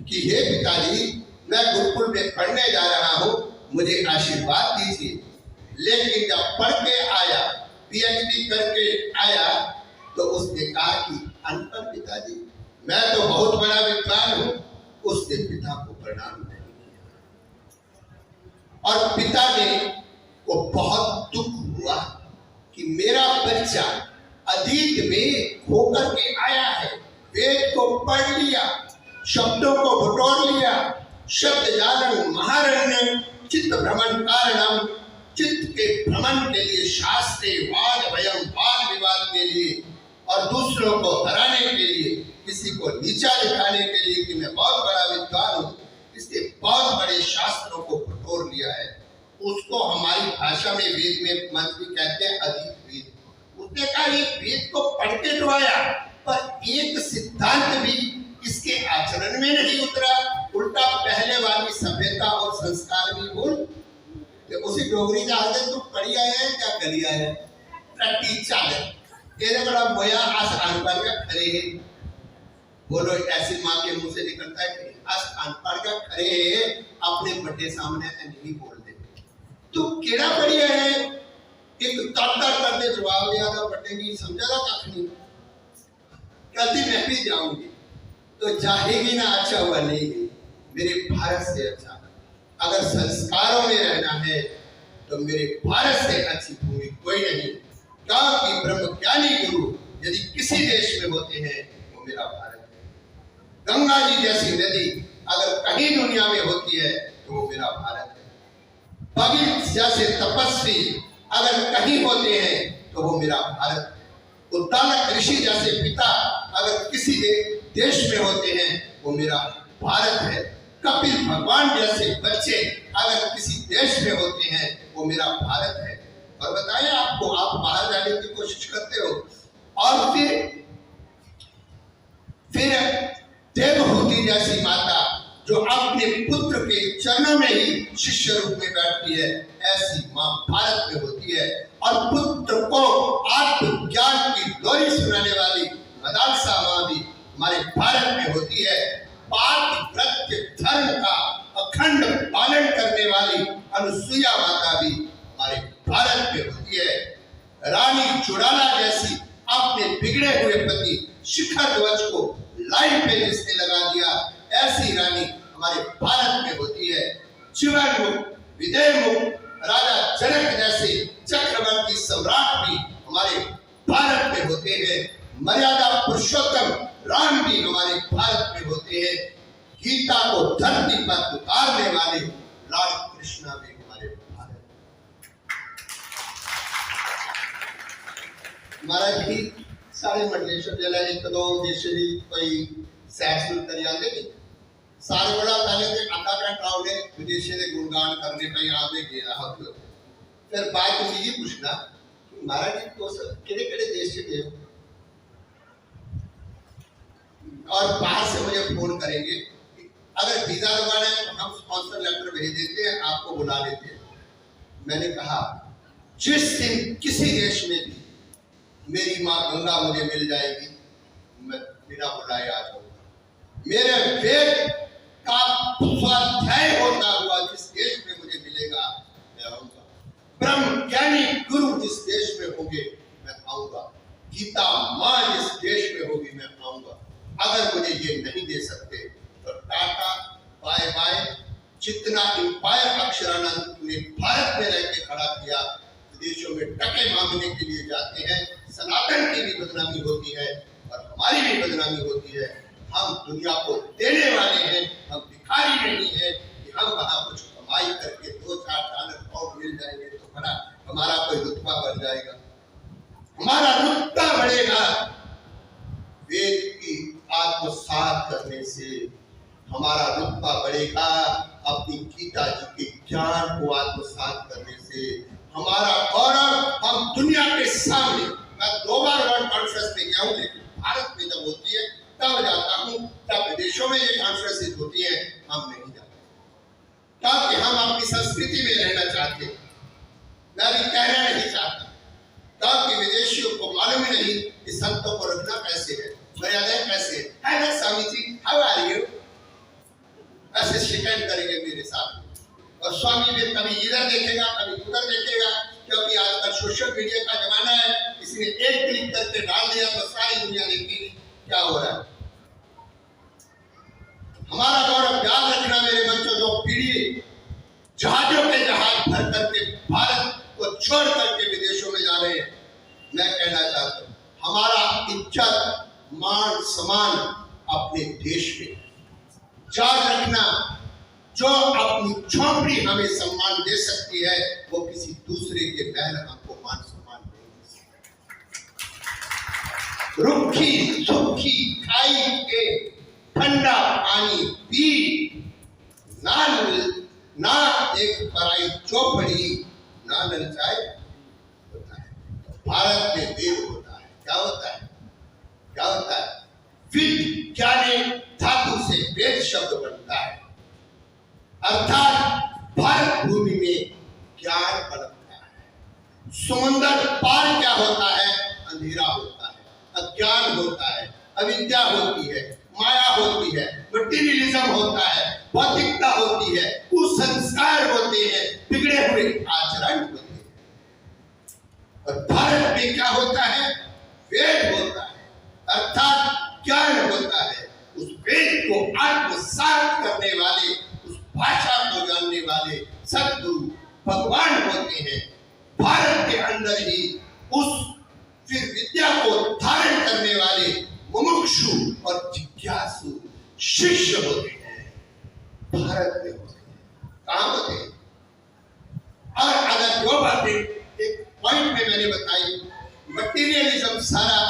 कि हे पिताजी, मैं गुरुकुल में पढ़ने जा रहा हूँ, मुझे आशीर्वाद दीजिए। लेकिन जब पढ़ के आया, पीएचडी करके आया, तो उसने कहा कि अनपढ़ पिताजी, मैं तो बहुत बड़ा विद्वान हूँ। उसने पिता को प्रणाम नहीं किया और पिता ने को बहुत दुख हुआ कि मेरा बच्चा अतीत में होकर के आया है, वेद को पढ़ लिया, शब्दों को बटोर लिया, शब्द जानन महारण्य चित्त भ्रमण कारणम, चित्त के भ्रमण के लिए शास्त्रे वाद भयम वाद विवाद के लिए और दूसरों को हराने के लिए, किसी को नीचा दिखाने के लिए कि मैं बहुत बड़ा विद्वान हूँ, इसके बहुत बड़े शास्त्रों को बटोर लिया है। उसको हमारी भाषा में वेद में मंत्री कहते हैं अधिक वेद। उसने कहा एक वेद को पढ़ के तो आया, पर एक सिद्धांत भी इसके आचरण में नहीं उतरा, उल्टा पहले वाली सभ्यता और संस्कार भी भूल कि उसी डोगरी जाते तो पढ़ी आया है क्या करी आया है प्रति चालक ये बड़ा बोया आसान पर का खड़े है। बोलो ऐसी माँ के मुंह से निकलता है कि आसान पर का खड़े है, अपने बड़े सामने नहीं बोल दे। तू केड़ा बढ़िया है, एक तातर करते जवाब दिया था, बड़े की समझा था कख नहीं, कहती मैं भी जाऊंगी, तो जाएगी ना, अच्छा हुआ नहीं गई, मेरे भारत से अच्छा। अगर संस्कारों में रहना है तो मेरे भारत से अच्छी भूमि कोई नहीं, क्योंकि ब्रह्म ज्ञानी गुरु यदि किसी देश में होते हैं वो मेरा भारत है। गंगा जी जैसी नदी अगर कहीं दुनिया में होती है तो वो मेरा भारत है। भगीरथ जैसे तपस्वी अगर कहीं होते हैं तो वो मेरा भारत है। उद्दालक ऋषि जैसे पिता अगर किसी देश में होते हैं वो मेरा भारत है। कपिल भगवान जैसे बच्चे अगर किसी देश में होते हैं वो मेरा भारत है। और बताएं आपको, आप बाहर जाने की कोशिश करते हो और फिर देवहूति जैसी माता जो अपने पुत्र के चरणों में ही शिष्य रूप में बैठती है, ऐसी माँ भारत में होती है। और पुत्र को आत्मज्ञान की लोरी सुनाने वाली मदालसा माँ भी हमारे भारत में होती है। पातिव्रत धर्म का अखंड पालन करने वाली अनुसुईया माता भी हमारे भारत में होती है। रानी चुड़ाला जैसी अपने बिगड़े हुए पति शिखर ध्वज को लाइन पे जिसने लगा दिया, ऐसी रानी हमारे भारत में होती है। जीवन मुक्त, विदेह मुक्त राजा जनक जैसे चक्रवर्ती सम्राट भी हमारे भारत में होते हैं। मर्यादा पुरुषोत्तम राम भी हमारे भारत में होते हैं। गीता को धरती पर उतारने वाले लॉर्ड कृष्णा भी हमारे भारत। महाराज जी सारे मंडलेश्वर जिला एक दो देश की कोई सैर शुरू कर आते नहीं, सारे बड़ा पहले तो आधा घंटा उन्हें विदेशी के गुणगान करने पे यहाँ पे गए रहा होते। फिर बात तो ये पूछना कि महाराज जी तो केड़े केड़े देश से गए और बाहर से मुझे फोन करेंगे, अगर वीजा लगवाना है तो हम स्पॉन्सर लेटर भेज देते हैं, आपको बुला लेते हैं। मैंने कहा जिस दिन किसी देश में भी मेरी माँ गंगा मुझे मिल जाएगी, मैं बिना बुलाए आ जाऊंगा। मेरे वेद का स्वाध्याय होता हुआ जिस देश में मुझे मिलेगा मैं आऊंगा। ब्रह्म ज्ञानी गुरु जिस देश में होंगे मैं आऊंगा। गीता माँ जिस देश में होगी मैं आऊंगा। अगर मुझे ये नहीं दे सकते तो टाटा बाय बाय, गया। विदेशों में टके मांगने के लिए जाते हैं, सनातन की भी बदनामी होती है और हमारी भी बदनामी होती है। हम दुनिया को देने वाले हैं, हम भिखारी नहीं है कि हम वहां कुछ कमाई करके 2-4 डॉलर और मिल जाएंगे तो बड़ा हमारा कोई रुतबा बढ़ जाएगा, हमारा रुतबा बढ़ेगा। वेद की आत्मसात करने से हमारा रुतबा बढ़ेगा। अपनी गीता जी के ज्ञान को आत्मसात करने से हमारा गौरव हम दुनिया के सामने। मैं 2 बार वर्ल्ड कॉन्फ्रेंस में गया हूँ, लेकिन भारत में जब होती है तब जाता हूँ, तब विदेशों में ये कॉन्फ्रेंसेस होती है, हम नहीं जाते क्योंकि हम अपनी संस्कृति में रहना चाहते हैं। मैं भी कहना नहीं चाहता क्योंकि विदेशियों को मालूम ही नहीं कि संतों को रखना कैसे है, मर्यादाएं कैसे है। Hello Swami ji, how are you, ऐसे शिकायत करेंगे मेरे साथ। और स्वामी भी कभी इधर देखेगा, कभी उधर देखेगा, क्योंकि आजकल सोशल मीडिया का जमाना है। किसी ने एक क्लिक करके डाल दिया तो सारी दुनिया देखेगी क्या हो रहा है। हमारा गौरव याद रखना मेरे बच्चों, जो पीढ़ी जहाजों के जहाज भर करके भारत को छोड़ करके विदेशों में जा रहे हैं, मैं कहना चाहता हूँ हमारा इज्जत मान सम्मान अपने देश में याद रखना। जो अपनी झोंपड़ी हमें सम्मान दे सकती है, वो किसी दूसरे के महल हमको मान सम्मान नहीं दे सकती। रुखी सुखी खाई के ठंडा पानी पी, ना एक पराई चौपड़ी, ना ललचाए होता है। भारत में वेद होता है, क्या होता है, क्या होता है? विद ज्ञाने धातु से वेद शब्द बनता है, अर्थात भारत भूमि में ज्ञान पनपता है। समुंदर पार क्या होता है? अंधेरा होता है, अज्ञान होता है, अविद्या होती है, माया होती है, मटीरियलिज्म होता है, भौतिकता होती है, कुसंस्कार होते हैं, बिगड़े हुए आचरण होते हैं। और भारत में क्या होता है? वेद होता है, अर्थात ज्ञान होता है। उस वेद को आत्मसात करने वाले, उस भाषा को जानने वाले सद्गुरु भगवान होते हैं। भारत के अंदर ही उस फिर विद्या को धारण करने वाले मुमुक्षु और जिज्ञासु शिष्य होते हैं, भारत में होते हैं। कहाँ होते हैं? और अगर जो बातें एक पॉइंट में मैंने बताई, मटीरियलिज्म सारा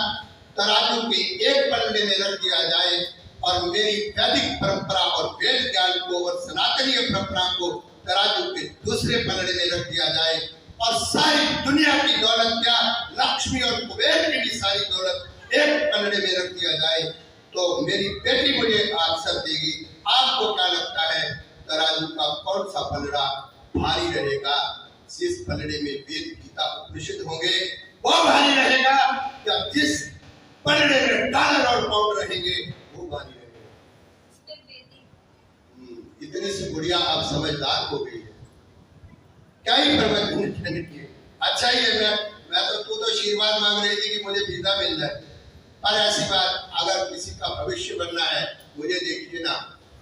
तराजू के एक पल्ले में रख दिया जाए और मेरी वैदिक परंपरा और वेद ज्ञान को और सनातनीय परंपरा को तराजू के दूसरे पल्ले में रख दिया जाए, और सारी दुनिया की दौलत, क्या लक्ष्मी और कुबेर की भी सारी दौलत एक पल्ले में रख दिया जाए, तो मेरी बेटी मुझे आंसर देगी। आपको क्या लगता है तराजू का कौन सा पलड़ा भारी रहेगा? जिस पलड़े में वेद गीता उपनिषद होंगे वो भारी रहेगा, या जिस पलड़े में डॉलर और पाउंड रहेंगे वो भारी रहेगा? इतनी सी गुड़िया आप समझदार हो गई है, क्या ही प्रबंधन करने की। अच्छा ही है, मैं तो तू तो आशीर्वाद मांग रही थी कि मुझे वीजा मिल जाए, पर ऐसी बात अगर किसी का भविष्य बनना है, मुझे देखिए ना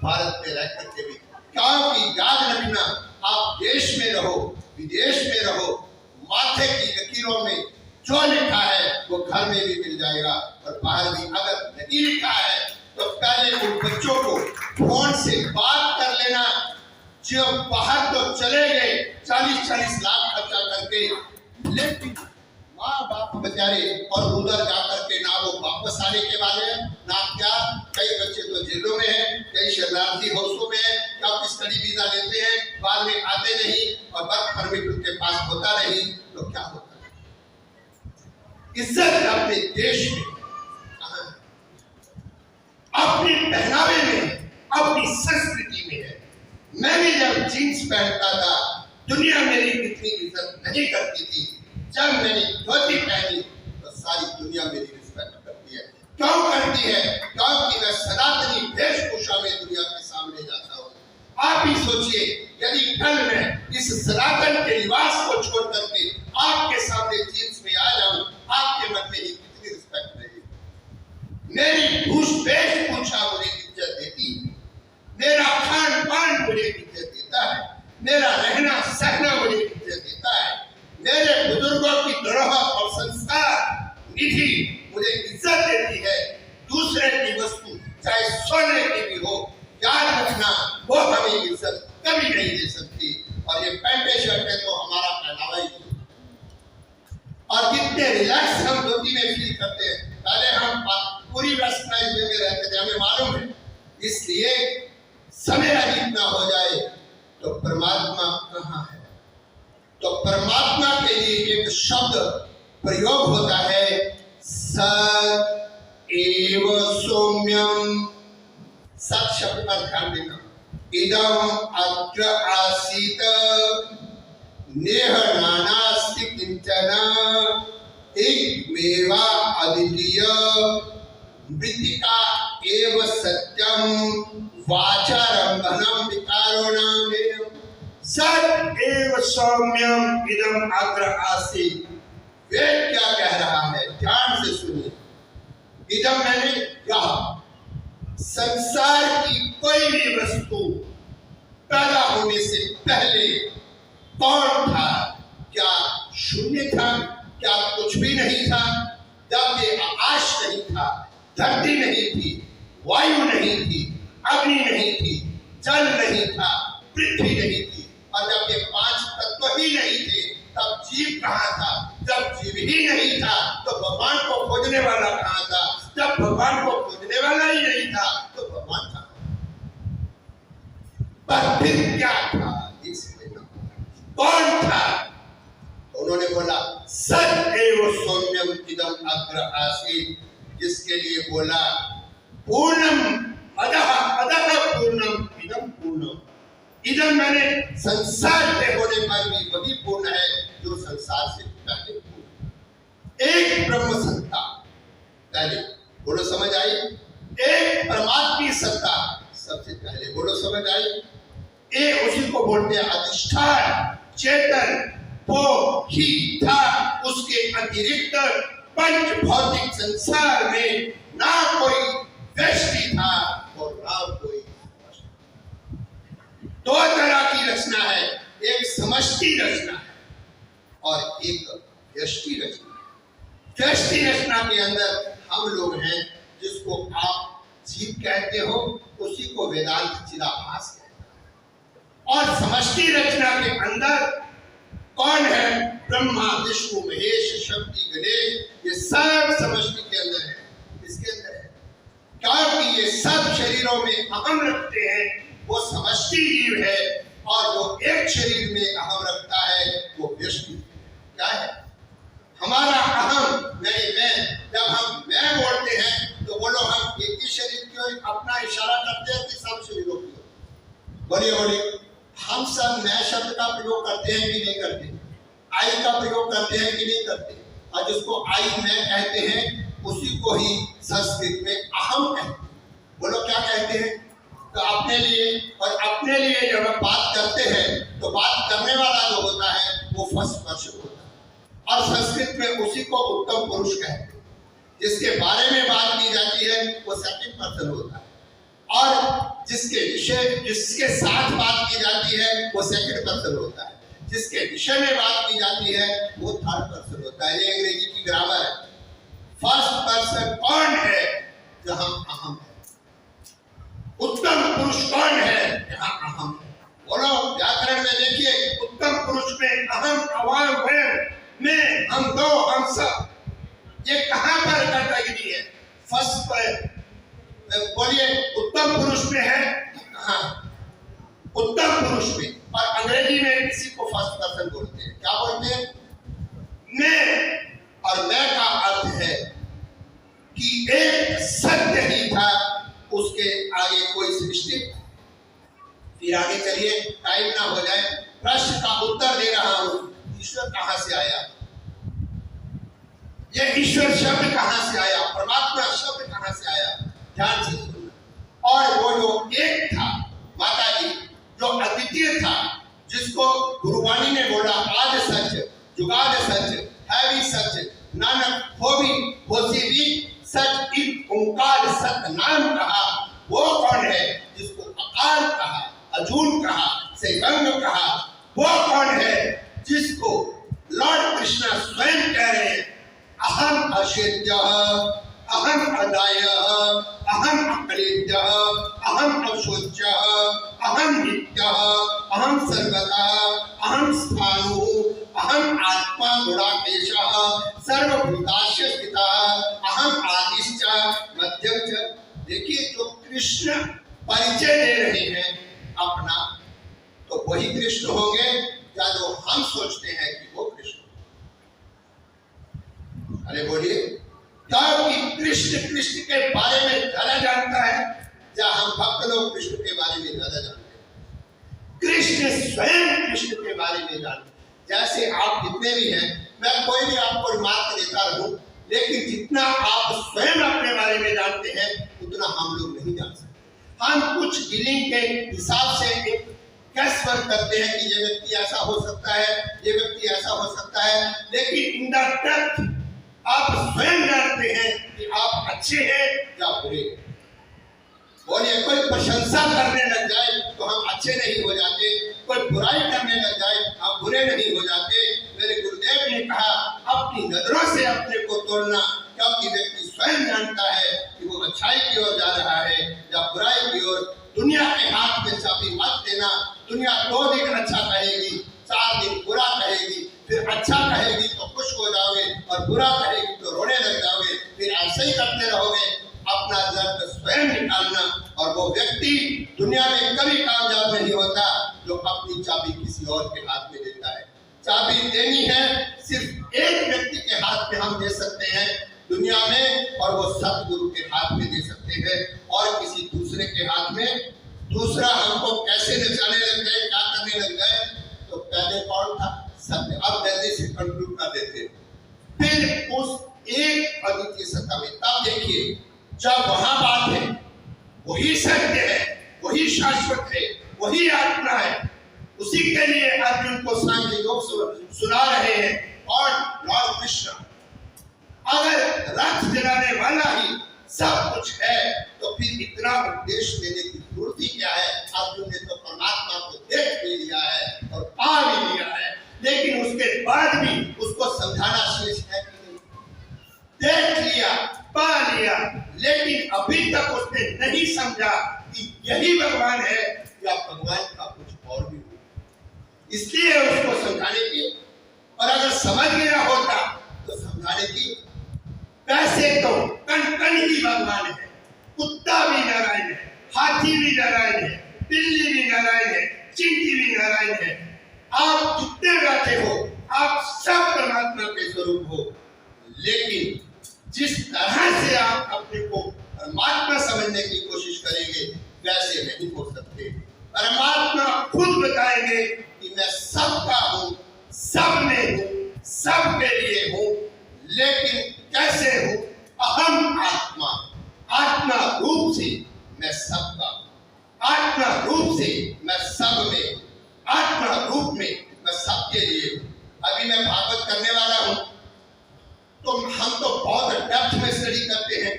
भारत में रह करके भी, क्योंकि याद रखना आप देश में रहो विदेश में रहो, माथे की लकीरों में जो लिखा है वो घर में भी मिल जाएगा और बाहर भी। अगर नहीं लिखा है तो पहले उन बच्चों को फोन से बात कर लेना, जो बाहर तो चले गए 40-40 लाख खर्चा करके, लेकिन माँ बाप बेचारे और उधर जाकर के ना वो वापस आने के वाले हैं ना क्या। कई बच्चे तो जेलों में हैं, कई शरणार्थी हाउसों में हैं, क्या स्टडी वीजा लेते हैं, बाद में आते नहीं और वर्क परमिट उनके पास होता नहीं, तो क्या होता है? इज्जत अपने देश में, अपने पहनावे में, अपनी संस्कृति में है। मैं भी जब जीन्स पहनता था, दुनिया मेरी इतनी इज्जत नहीं करती थी। जब मैंने धोती पहनी तो सारी दुनिया मेरी रिस्पेक्ट करती है। क्यों करती है? क्योंकि मैं सनातनी वेशभूषा में दुनिया के सामने जाता हूँ। आप ही सोचिए, यदि कल मैं इस सनातन के लिबास को छोड़ करके आपके सामने जीन्स में आ जाऊं, आपके मन में ही कितनी रिस्पेक्ट रहेगी? मेरी वेशभूषा मुझे इज्जत देती है, मेरा खान पान मुझे इज्जत देता है, मेरा रहना सहना मुझे इज्जत देता है, विधि मुझे इज्जत देती है, दूसरे की वस्तु चाहे सोने की भी हो, याद रखना वो हमें इज्जत कभी नहीं दे सकती। और ये पैंटे शर्ट में तो हमारा पहनावा ही है। और कितने रिलैक्स हम धोती में फील करते हैं। पहले हम पूरी वेस्टर्नाइज में रहते थे, हमें मालूम है। इसलिए समय अधिक ना हो जाए तो परमात्मा कहाँ है? तो परमात्मा के लिए एक शब्द प्रयोग होता है, सत एव सौम्यम। सत शब्द पर ध्यान देना। इदम अत्र आसीत नेह नानास्ति किंचन एकमेवा अद्वितीय मृत्तिका एव सत्यम वाचारंभनम विकारोणाम। सत एव सौम्यम इदम अग्र आसीत। वेद क्या कह रहा है? ध्यान से सुनिए। इदम मैंने कहा, संसार की कोई भी वस्तु पैदा होने से पहले कौन था? क्या शून्य था? क्या कुछ भी नहीं था? जब ये आकाश नहीं था, धरती नहीं थी, वायु नहीं थी, अग्नि नहीं थी, जल नहीं था, पृथ्वी नहीं थी, और जब ये पांच तत्व ही नहीं थे तब जीव कहाँ था? जब जीव ही नहीं था तो भगवान को खोजने वाला कहाँ था? जब भगवान को खोजने वाला ही नहीं था तो भगवान कहाँ? पर फिर क्या था? कौन था? उन्होंने बोला सत एव सौम्यम इदम अग्र आसीत, जिसके लिए बोला पूर्णम अदः अदः पूर्णम इदम पूर्णम। इदम मैंने संसार के होने पर भी वही पूर्ण है जो संसार से पहले पूर्ण। एक ब्रह्म सत्ता पहले, बोलो समझ आई? एक परमात्मी सत्ता सबसे पहले, बोलो समझ आई? एक उसी को बोलते हैं अधिष्ठान चेतन, वो ही था। उसके अतिरिक्त पंच भौतिक संसार में ना कोई व्यष्टि था और ना कोई। दो तरह की रचना है, एक समष्टि रचना है और एक व्यष्टि रचना है। व्यष्टि रचना के अंदर हम लोग हैं, जिसको आप जीव कहते हो, उसी को वेदांत चिदाभास कहते हैं। और समष्टि रचना के अंदर कौन है? ब्रह्मा विष्णु महेश शक्ति गणेश, ये सब समष्टि के अंदर है। इसके अंदर है क्योंकि ये सब शरीरों में अहम रखते हैं, वो समष्टि जीव है। और जो एक शरीर में अहम रखता है वो व्यष्टि क्या है? हमारा अहम मैं, जब हम मैं बोलते हैं तो बोलो हम एक ही शरीर की अपना इशारा करते हैं कि सब शरीरों की? बोलिए बोलिए। हम सब मैं शब्द का प्रयोग करते हैं कि नहीं करते? आई का प्रयोग करते हैं कि नहीं करते? और जिसको आई मैं कहते हैं उसी को ही संस्कृत में अहम कहते हैं। बोलो क्या कहते हैं? तो अपने लिए, और अपने लिए जब हम बात करते हैं तो बात करने वाला जो होता है वो फर्स्ट पर्सन होता है। और संस्कृत में उसी को उत्तम पुरुष कहते हैं। जिसके बारे में बात की जाती है वो सेकंड पर्सन होता है। और जिसके साथ बात की जाती है वो सेकंड पर्सन होता है। जिसके विषय में बात की जाती है वो थर्ड पर्सन होता है। ये अंग्रेजी की ग्रामर है। फर्स्ट पर्सन कौन है? जहां अहम है। उत्तम पुरुष कौन है? जहां अहम है। बोलो व्याकरण में देखिए, उत्तम पुरुष में अहम अवाम में हम दो हम सब, ये कहां पर कैटेगरी है? फर्स्ट पर बोलिए। उत्तम पुरुष में है, हाँ उत्तम पुरुष में। और अंग्रेजी में किसी को फर्स्ट पर्सन बोलते हैं, क्या बोलते हैं? मैं। और मैं का अर्थ है कि एक सत्य ही था, उसके आगे कोई सृष्टि। फिर आगे चलिए, टाइम ना हो जाए, प्रश्न का उत्तर दे रहा हूं। ईश्वर कहां से आया? ये ईश्वर शब्द कहां से आया? परमात्मा शब्द कहां से आया? ध्यान से सुनना। और वो जो एक था माता जी, जो अद्वितीय था, जिसको गुरुवाणी ने बोला आद सच जुगाद सच है भी सच, नानक हो भी होसी भी सच, इन ओंकार सत नाम कहा। वो कौन है? जिसको अकाल कहा, अजून कहा, सेगंग कहा। वो कौन है? जिसको लॉर्ड कृष्णा स्वयं कह रहे हैं अहम अशेद्यः अहम अदायः अहम अक्लेद्यः अहम अशोच्यः अहम नित्यः अहम सर्वदा अहम स्थाणुः अहम आत्मा गुणाकेशः सर्वभूतास्य स्थितः अहम आदिश्च मध्यम च। देखिए, जो कृष्ण परिचय दे रहे हैं अपना, तो वही कृष्ण होंगे या जो हम सोचते हैं कि वो कृष्ण। अरे बोलिए, क्योंकि कृष्ण कृष्ण के बारे में ज्यादा जानता है या हम भक्त लोग कृष्ण के बारे में ज्यादा जानते हैं? कृष्ण स्वयं कृष्ण के बारे में जानते हैं। जैसे आप जितने भी हैं, मैं कोई भी आपको मार्क देता रहूं, लेकिन जितना आप स्वयं अपने बारे में जानते हैं उतना हम लोग नहीं जान सकते। हम कुछ डीलिंग के हिसाब से एक कैश वर्क करते हैं कि ये व्यक्ति ऐसा हो सकता है, ये व्यक्ति ऐसा हो सकता है, लेकिन इन द डेप्थ आप स्वयं जानते हैं कि आप अच्छे हैं या बुरे हैं। बोलिए, कोई प्रशंसा करने लग जाए तो हम अच्छे नहीं हो जाते, कोई बुराई करने लग जाए हम बुरे नहीं हो जाते। मेरे गुरुदेव ने कहा, अपनी नजरों से अपने को तोड़ना, क्योंकि व्यक्ति स्वयं जानता है कि वो अच्छाई की ओर जा रहा है या बुराई की ओर। दुनिया के हाथ में चाबी मत देना। दुनिया 2 दिन अच्छा कहेगी, 4 दिन बुरा कहेगी, फिर अच्छा कहेगी तो खुश हो जाओगे और बुरा कहेगी तो रोने लग जाओगे। फिर ऐसे ही करते रहोगे। अपना दर्द स्वयं निकालना। और वो व्यक्ति दुनिया में कभी कामयाब नहीं होता जो अपनी चाबी किसी और के हाथ में देता है। चाबी देनी है सिर्फ एक व्यक्ति के हाथ में हम दे सकते हैं दुनिया में, और वो सतगुरु के हाथ में दे सकते हैं। और किसी दूसरे के हाथ में दूसरा हमको कैसे नचाने लग जाए, क्या करने लग जाए, तो पहले कौन था? सत्य। अब जल्दी से कंक्लूड कर देते हैं। फिर उस एक अद्वितीय सत्ता में, तब देखिए, जब वहां बात है वही सत्य है, वही शाश्वत है, वही आत्मा है, उसी के लिए अर्जुन को सांख्य योग सुना रहे हैं। और लॉर्ड कृष्ण अगर रथ जलाने वाला ही सब कुछ है तो फिर इतना उपदेश देने की जरूरत ही क्या है? अर्जुन ने तो परमात्मा को देख भी लिया है और पा भी लिया है, लेकिन उसके बाद भी उसको समझाना शेष है कि नहीं? देख लिया, पा लिया, लेकिन अभी तक उसने नहीं समझा कि यही भगवान है या भगवान का कुछ और भी हो। इसलिए उसको समझाने की, और अगर समझ गया होता तो समझाने की। वैसे तो कण कण ही भगवान है, कुत्ता भी नारायण है, हाथी भी नारायण है, बिल्ली भी नारायण है, चींटी भी नारायण है। आप जितने बैठे हो आप सब परमात्मा के स्वरूप हो, लेकिन जिस तरह से आप अपने को परमात्मा समझने की कोशिश करेंगे वैसे नहीं हो सकते। परमात्मा खुद बताएंगे कि मैं सबका हूं, सब में हूं, सबके लिए हूं, लेकिन कैसे हूं? अहम आत्मा, आत्मा रूप से मैं सबका, आत्मा रूप से मैं सब में, आत्मा रूप में मैं सबके लिए। अभी मैं भागवत करने वाला हूं, तो हम तो बहुत डेप्थ में स्टडी करते हैं।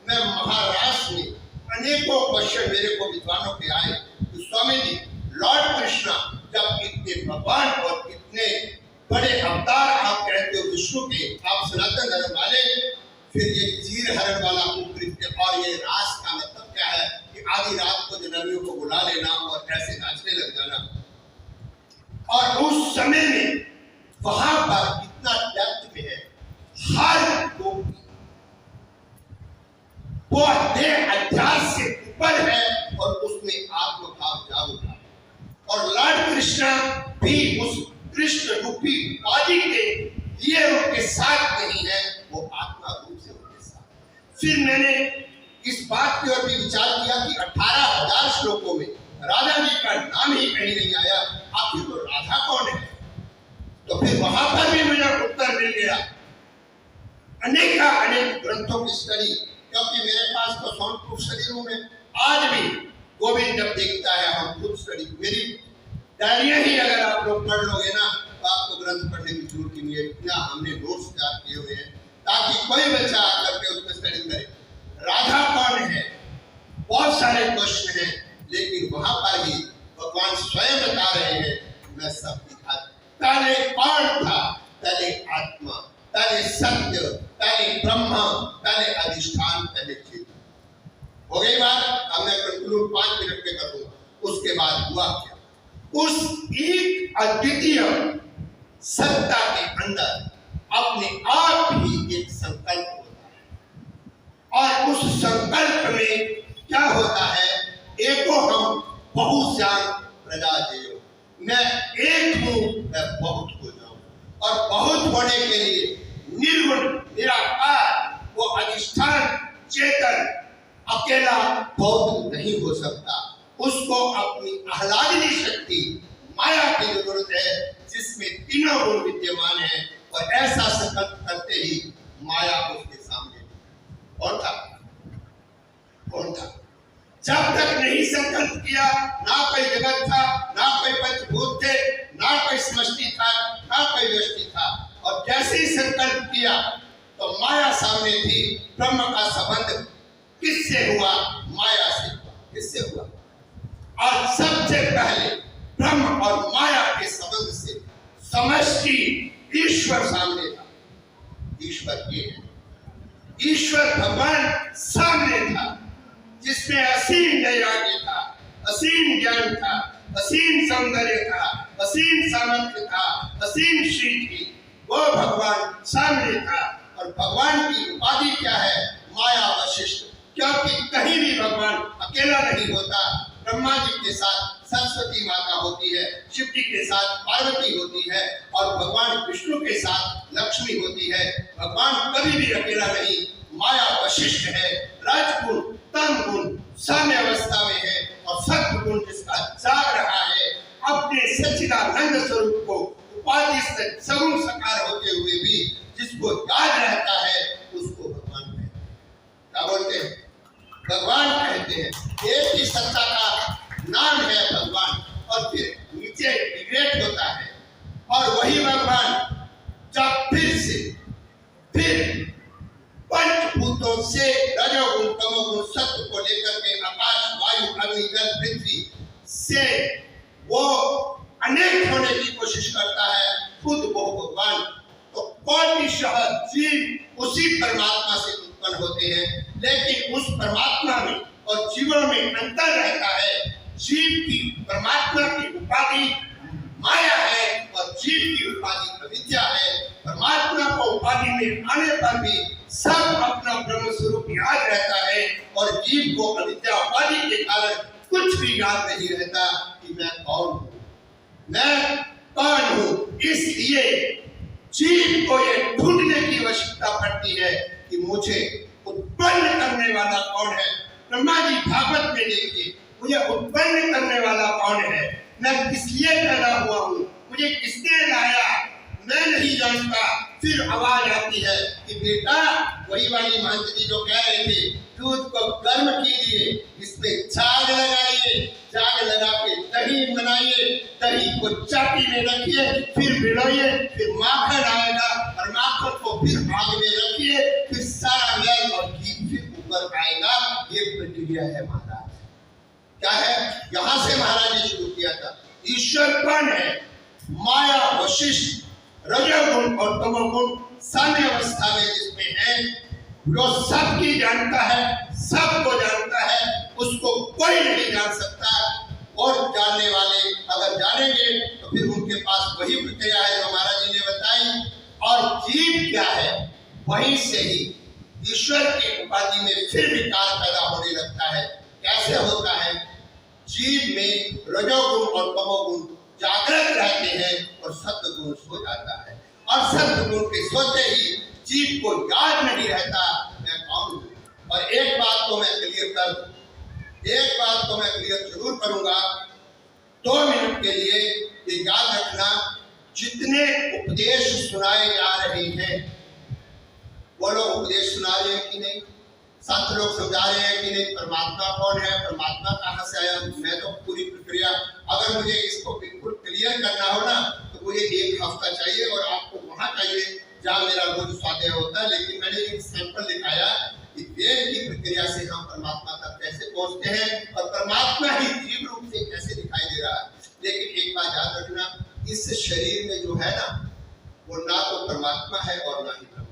मैं महाराष्ट्र में अनेकों क्वेश्चन मेरे को विद्वानों के आए तो स्वामी जी, लॉर्ड कृष्णा जब इतने भगवान और इतने बड़े अवतार आप कहते हो विष्णु के, आप सनातन धर्म वाले, फिर ये चीर हरण वाला उपकृत्य और ये रास का मतलब क्या है कि आधी रात को जनानियों को बुला लेना और ऐसे नाचने लग जाना। और उस समय में वहां पर इतना डेप्थ में है, हर वो अध्यास से ऊपर है और उसमें आत्मभाव जाग उठा। और लॉर्ड कृष्णा भी उस कृष्ण रूपी बाजी के लिए उनके साथ नहीं है, वो आत्मा रूप से उनके साथ। फिर मैंने इस बात की ओर भी विचार किया कि 18,000 श्लोकों में राधा जी का नाम ही कहीं नहीं आया, आखिर तो राधा कौन है? तो फिर वहां पर भी मुझे उत्तर मिल गया। अनेक ग्रंथों की स्टडी, क्योंकि मेरे पास तो साउंड प्रूफ शरीरों में आज भी गोविंद जब देखता है हम खुद स्टडी, मेरी डायरियां ही अगर आप लोग पढ़ लोगे ना तो आपको ग्रंथ पढ़ने की जरूरत ही नहीं है। इतना हमने नोट्स तैयार किए हुए हैं ताकि कोई बच्चा आकर के उसमें स्टडी करे। राधा कौन है? बहुत सारे क्वेश्चन हैं, लेकिन वहां पर ही भगवान स्वयं बता रहे हैं मैं सब दिखा। पहले कौन था? पहले आत्मा, पहले सत्य, पहले ब्रह्म, पहले अधिष्ठान, पहले चेतन। हो गई बात। अब मैं कंक्लूड 5 मिनट में करूंगा। उसके बाद हुआ क्या? उस एक अद्वितीय सत्ता के अंदर अपने आप ही एक संकल्प होता है, और उस संकल्प में क्या होता है? एको हम बहुश्याम प्रजा जेयो, मैं एक हूं, मैं बहुत हो जाऊं। और बहुत होने के लिए निर्गुण निराकार वो अधिष्ठान चेतन अकेला बहुत नहीं हो सकता। उसको अपनी आह्लादनी शक्ति माया की जरूरत है, जिसमें तीनों गुण विद्यमान है। और ऐसा संकल्प करते ही माया उसके सामने कौन था? कौन था? जब तक नहीं संकल्प किया, ना कोई जगत था, ना कोई पंचभूत थे, ना कोई समष्टि था, ना कोई व्यष्टि था। और जैसे ही संकल्प किया तो माया सामने थी। ब्रह्म का संबंध किससे हुआ? माया से हुआ। किससे हुआ? और सबसे पहले ब्रह्म और माया के संबंध से समष्टि ईश्वर सामने था। ईश्वर ये है, ईश्वर भगवान सामने था, जिसमें असीम वैराग्य था, असीम ज्ञान था, असीम सौंदर्य था, असीम सामर्थ्य था, असीम श्री थी। वो भगवान सामने था। और भगवान की उपाधि क्या है? माया वशिष्ठ। क्योंकि कहीं भी भगवान अकेला नहीं होता। ब्रह्मा जी के साथ सरस्वती माता होती है, शिव जी के साथ पार्वती होती है, और भगवान विष्णु के साथ लक्ष्मी होती है। भगवान कभी भी अकेला नहीं। माया वशिष्ठ है। रजगुण, तम गुण साम्य अवस्था में है, और सत्व गुण जिसका जाग रहा है, अपने सच्चिदानंद स्वरूप को उपाधि से सगुण साकार होते हुए भी जिसको याद रहता है, उसको भगवान कहते हैं। क्या बोलते हैं? भगवान कहते हैं। एक ही सत्ता का नाम है भगवान, और फिर नीचे डिग्रेड होता है। और वही भगवान जब फिर पंचभूतों से रजोगुण, तमोगुण, सत्व को लेकर के आकाश, वायु, अग्नि, जल, पृथ्वी से वो अनेक होने की कोशिश करता है, खुद वो भगवान। तो कोटिशः जीव उसी परमात्मा से उत्पन्न होते हैं, लेकिन उस परमात्मा में और जीवों में अंतर रहता है। जीव की परमात्मा की उपाधि माया है, और जीव की उपाधि अविद्या है। परमात्मा को उपाधि में आने पर भी सब अपना ब्रह्म स्वरूप याद रहता है, और जीव को अविद्या उपाधि के कारण कुछ भी याद नहीं रहता कि मैं कौन हूँ, मैं कौन हूँ। इसलिए जीव को ये ढूंढने की आवश्यकता पड़ती है कि मुझे उत्पन्न करने वाला कौन है। ब्रह्मा जी भागवत में देखिए, मुझे उत्पन्न करने वाला कौन है, मैं किस लिए पैदा हुआ हूँ, मुझे किसने लाया, मैं नहीं जानता। फिर आवाज आती है कि बेटा, वही वाली महंत जी जो कह रहे थे, दूध को गर्म कीजिए, इसमें झाग लगाइए, झाग लगा के दही बनाइए, दही को चाटी में रखिए, फिर भिगोइए, फिर माखन आएगा, और माखन को फिर आग में रखिए, फिर सारा मैल और घी फिर ऊपर आएगा। ये प्रक्रिया है महाराज। क्या है? यहां से महाराज ने शुरू किया था। ईश्वर कौन है? माया वशिष्ठ, रजोगुण और तमोगुण साम्य अवस्था में जिसमें है, जो सबकी जानता है, सबको जानता है, उसको कोई नहीं जान सकता। और जानने वाले अगर जानेंगे तो फिर उनके पास वही प्रक्रिया है जो महाराज जी ने बताई। और जीव क्या है? वहीं से ही ईश्वर की उपाधि में फिर विकार पैदा होने लगता है। कैसे होता है? जीव में रजोगुण और तमोगुण जागृत रहते हैं, और सत्वगुण सो जाता है। और सत्वगुण के सोते ही जीव को याद नहीं रहता मैं कौन हूं। और एक बात तो मैं क्लियर जरूर करूंगा, 2 मिनट के लिए ये याद रखना, जितने उपदेश सुनाए जा रहे हैं, वो लोग उपदेश सुना रहे हैं कि नहीं? संत लोग समझा रहे हैं कि नहीं? परमात्मा कौन है, परमात्मा कहाँ से आया? मैं तो पूरी प्रक्रिया, अगर मुझे इसको बिल्कुल क्लियर करना हो ना, तो मुझे 1 हफ्ता चाहिए, और आपको वहां चाहिए जहाँ मेरा रोज स्वाध्याय होता है। लेकिन मैंने एक सैंपल दिखाया कि वेद की प्रक्रिया से हम परमात्मा तक कैसे पहुंचते हैं, और परमात्मा ही जीव रूप से कैसे दिखाई दे रहा है। लेकिन एक बात याद रखना, इस शरीर में जो है ना, वो ना तो परमात्मा है और ना ही ब्रह्म है।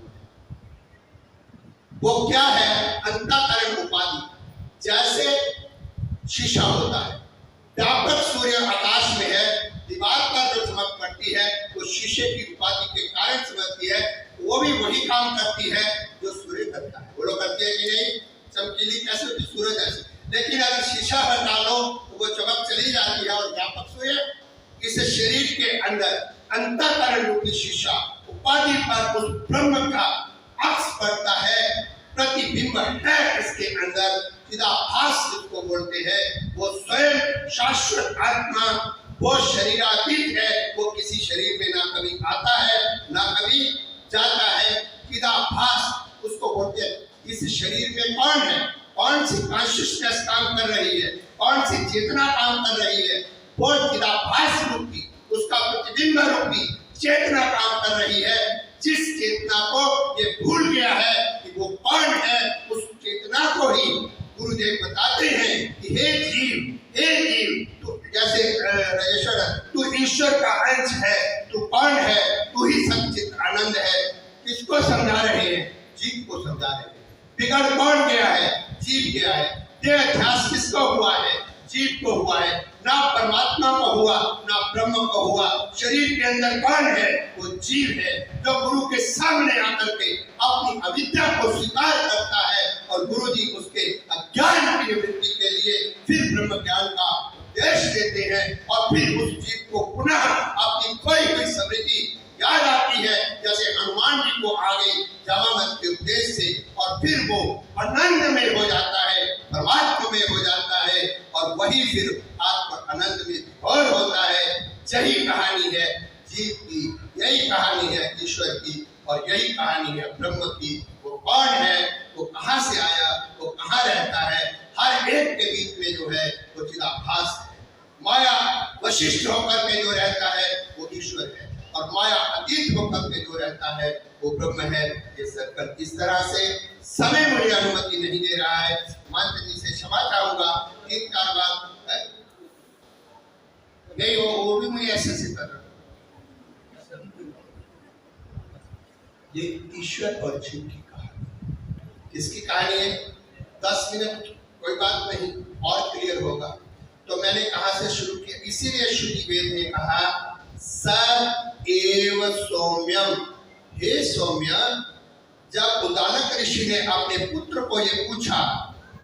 वो क्या है? अंतःकरण उपाधि। जैसे शीशा होता है, व्यापक सूर्य आकाश में है, दीवार पर जो चमक पड़ती है वो शीशे की उपाधि के कारण चमकती है। वो भी वही काम करती है जो सूर्य करता है। वो लोग करती है कि नहीं? चमकीली कैसे होती? सूरज जैसे। लेकिन अगर शीशा हटा लो तो वो चमक चली जाती है। और व्यापक सूर्य इस शरीर के अंदर अंतःकरण रूपी शीशा उपाधि पर उस ब्रह्म का अक्स पड़ता है, प्रतिबिंब है इसके अंदर, चिदाभास जिसको बोलते हैं। वो स्वयं शाश्वत आत्मा, वो शरीरातीत है, वो किसी शरीर में ना कभी आता है ना कभी जाता है। चिदाभास उसको बोलते हैं। इस शरीर में कौन है? कौन सी कॉन्शियसनेस काम कर रही है? कौन सी चेतना काम कर रही है? वो चिदाभास रूपी, उसका प्रतिबिंब रूपी चेतना काम कर रही है। जिस चेतना को ये भूल गया है कि वो कौन है, उस चेतना को ही गुरुदेव बताते हैं कि हे जीव, तू जैसे राजेश्वर, तू ईश्वर का अंश है, तू कौन है? तू ही सच्चित आनंद है। किसको समझा रहे हैं? जीव को समझा रहे हैं। बिगड़ कौन गया है? जीव गया है। देह ध्यास किसको हुआ है? जीव को हुआ है। ना परमात्मा को हुआ ना ब्रह्म को हुआ। शरीर के अंदर कौन है? वो जीव है, जो गुरु के सामने आकर के अपनी अविद्या को स्वीकार करता है और गुरु जी उसके अज्ञान की निवृत्ति के लिए फिर ब्रह्म ज्ञान का उपदेश देते हैं। और फिर उस जीव को पुनः अपनी खोई हुई समृद्धि याद आती है, जैसे हनुमान जी को आ गई जामावत के उपदेश से, और फिर वो आनंद में हो जाता है, परमात्मा में हो जाता है, और वही फिर आत्मा आनंद में और होता है। यही कहानी है जीव की, यही कहानी है ईश्वर की, और यही कहानी है ब्रह्म की। वो कौन है? वो कहाँ से आया? वो कहाँ रहता है? हर एक के बीच में जो है वो चिदाभास है। माया वशिष्ठ होकर के जो रहता है वो ईश्वर है, और माया अतीत होकर के जो रहता है वो ब्रह्म है। ये सर्कल इस तरह से, समय मुझे अनुमति नहीं दे रहा है। मंत्र जी से क्षमा चाहूंगा, 3-4 बार नहीं, वो भी मुझे ऐसे से कर रहा। ये ईश्वर और जीव की कहानी। किसकी कहानी है? 10 मिनट कोई बात नहीं, और क्लियर होगा। तो मैंने कहां से शुरू किया? इसीलिए श्रुति वेद ने कहा स एव सौम्यम। हे सौम्य, जब उद्दालक ऋषि ने अपने पुत्र को ये पूछा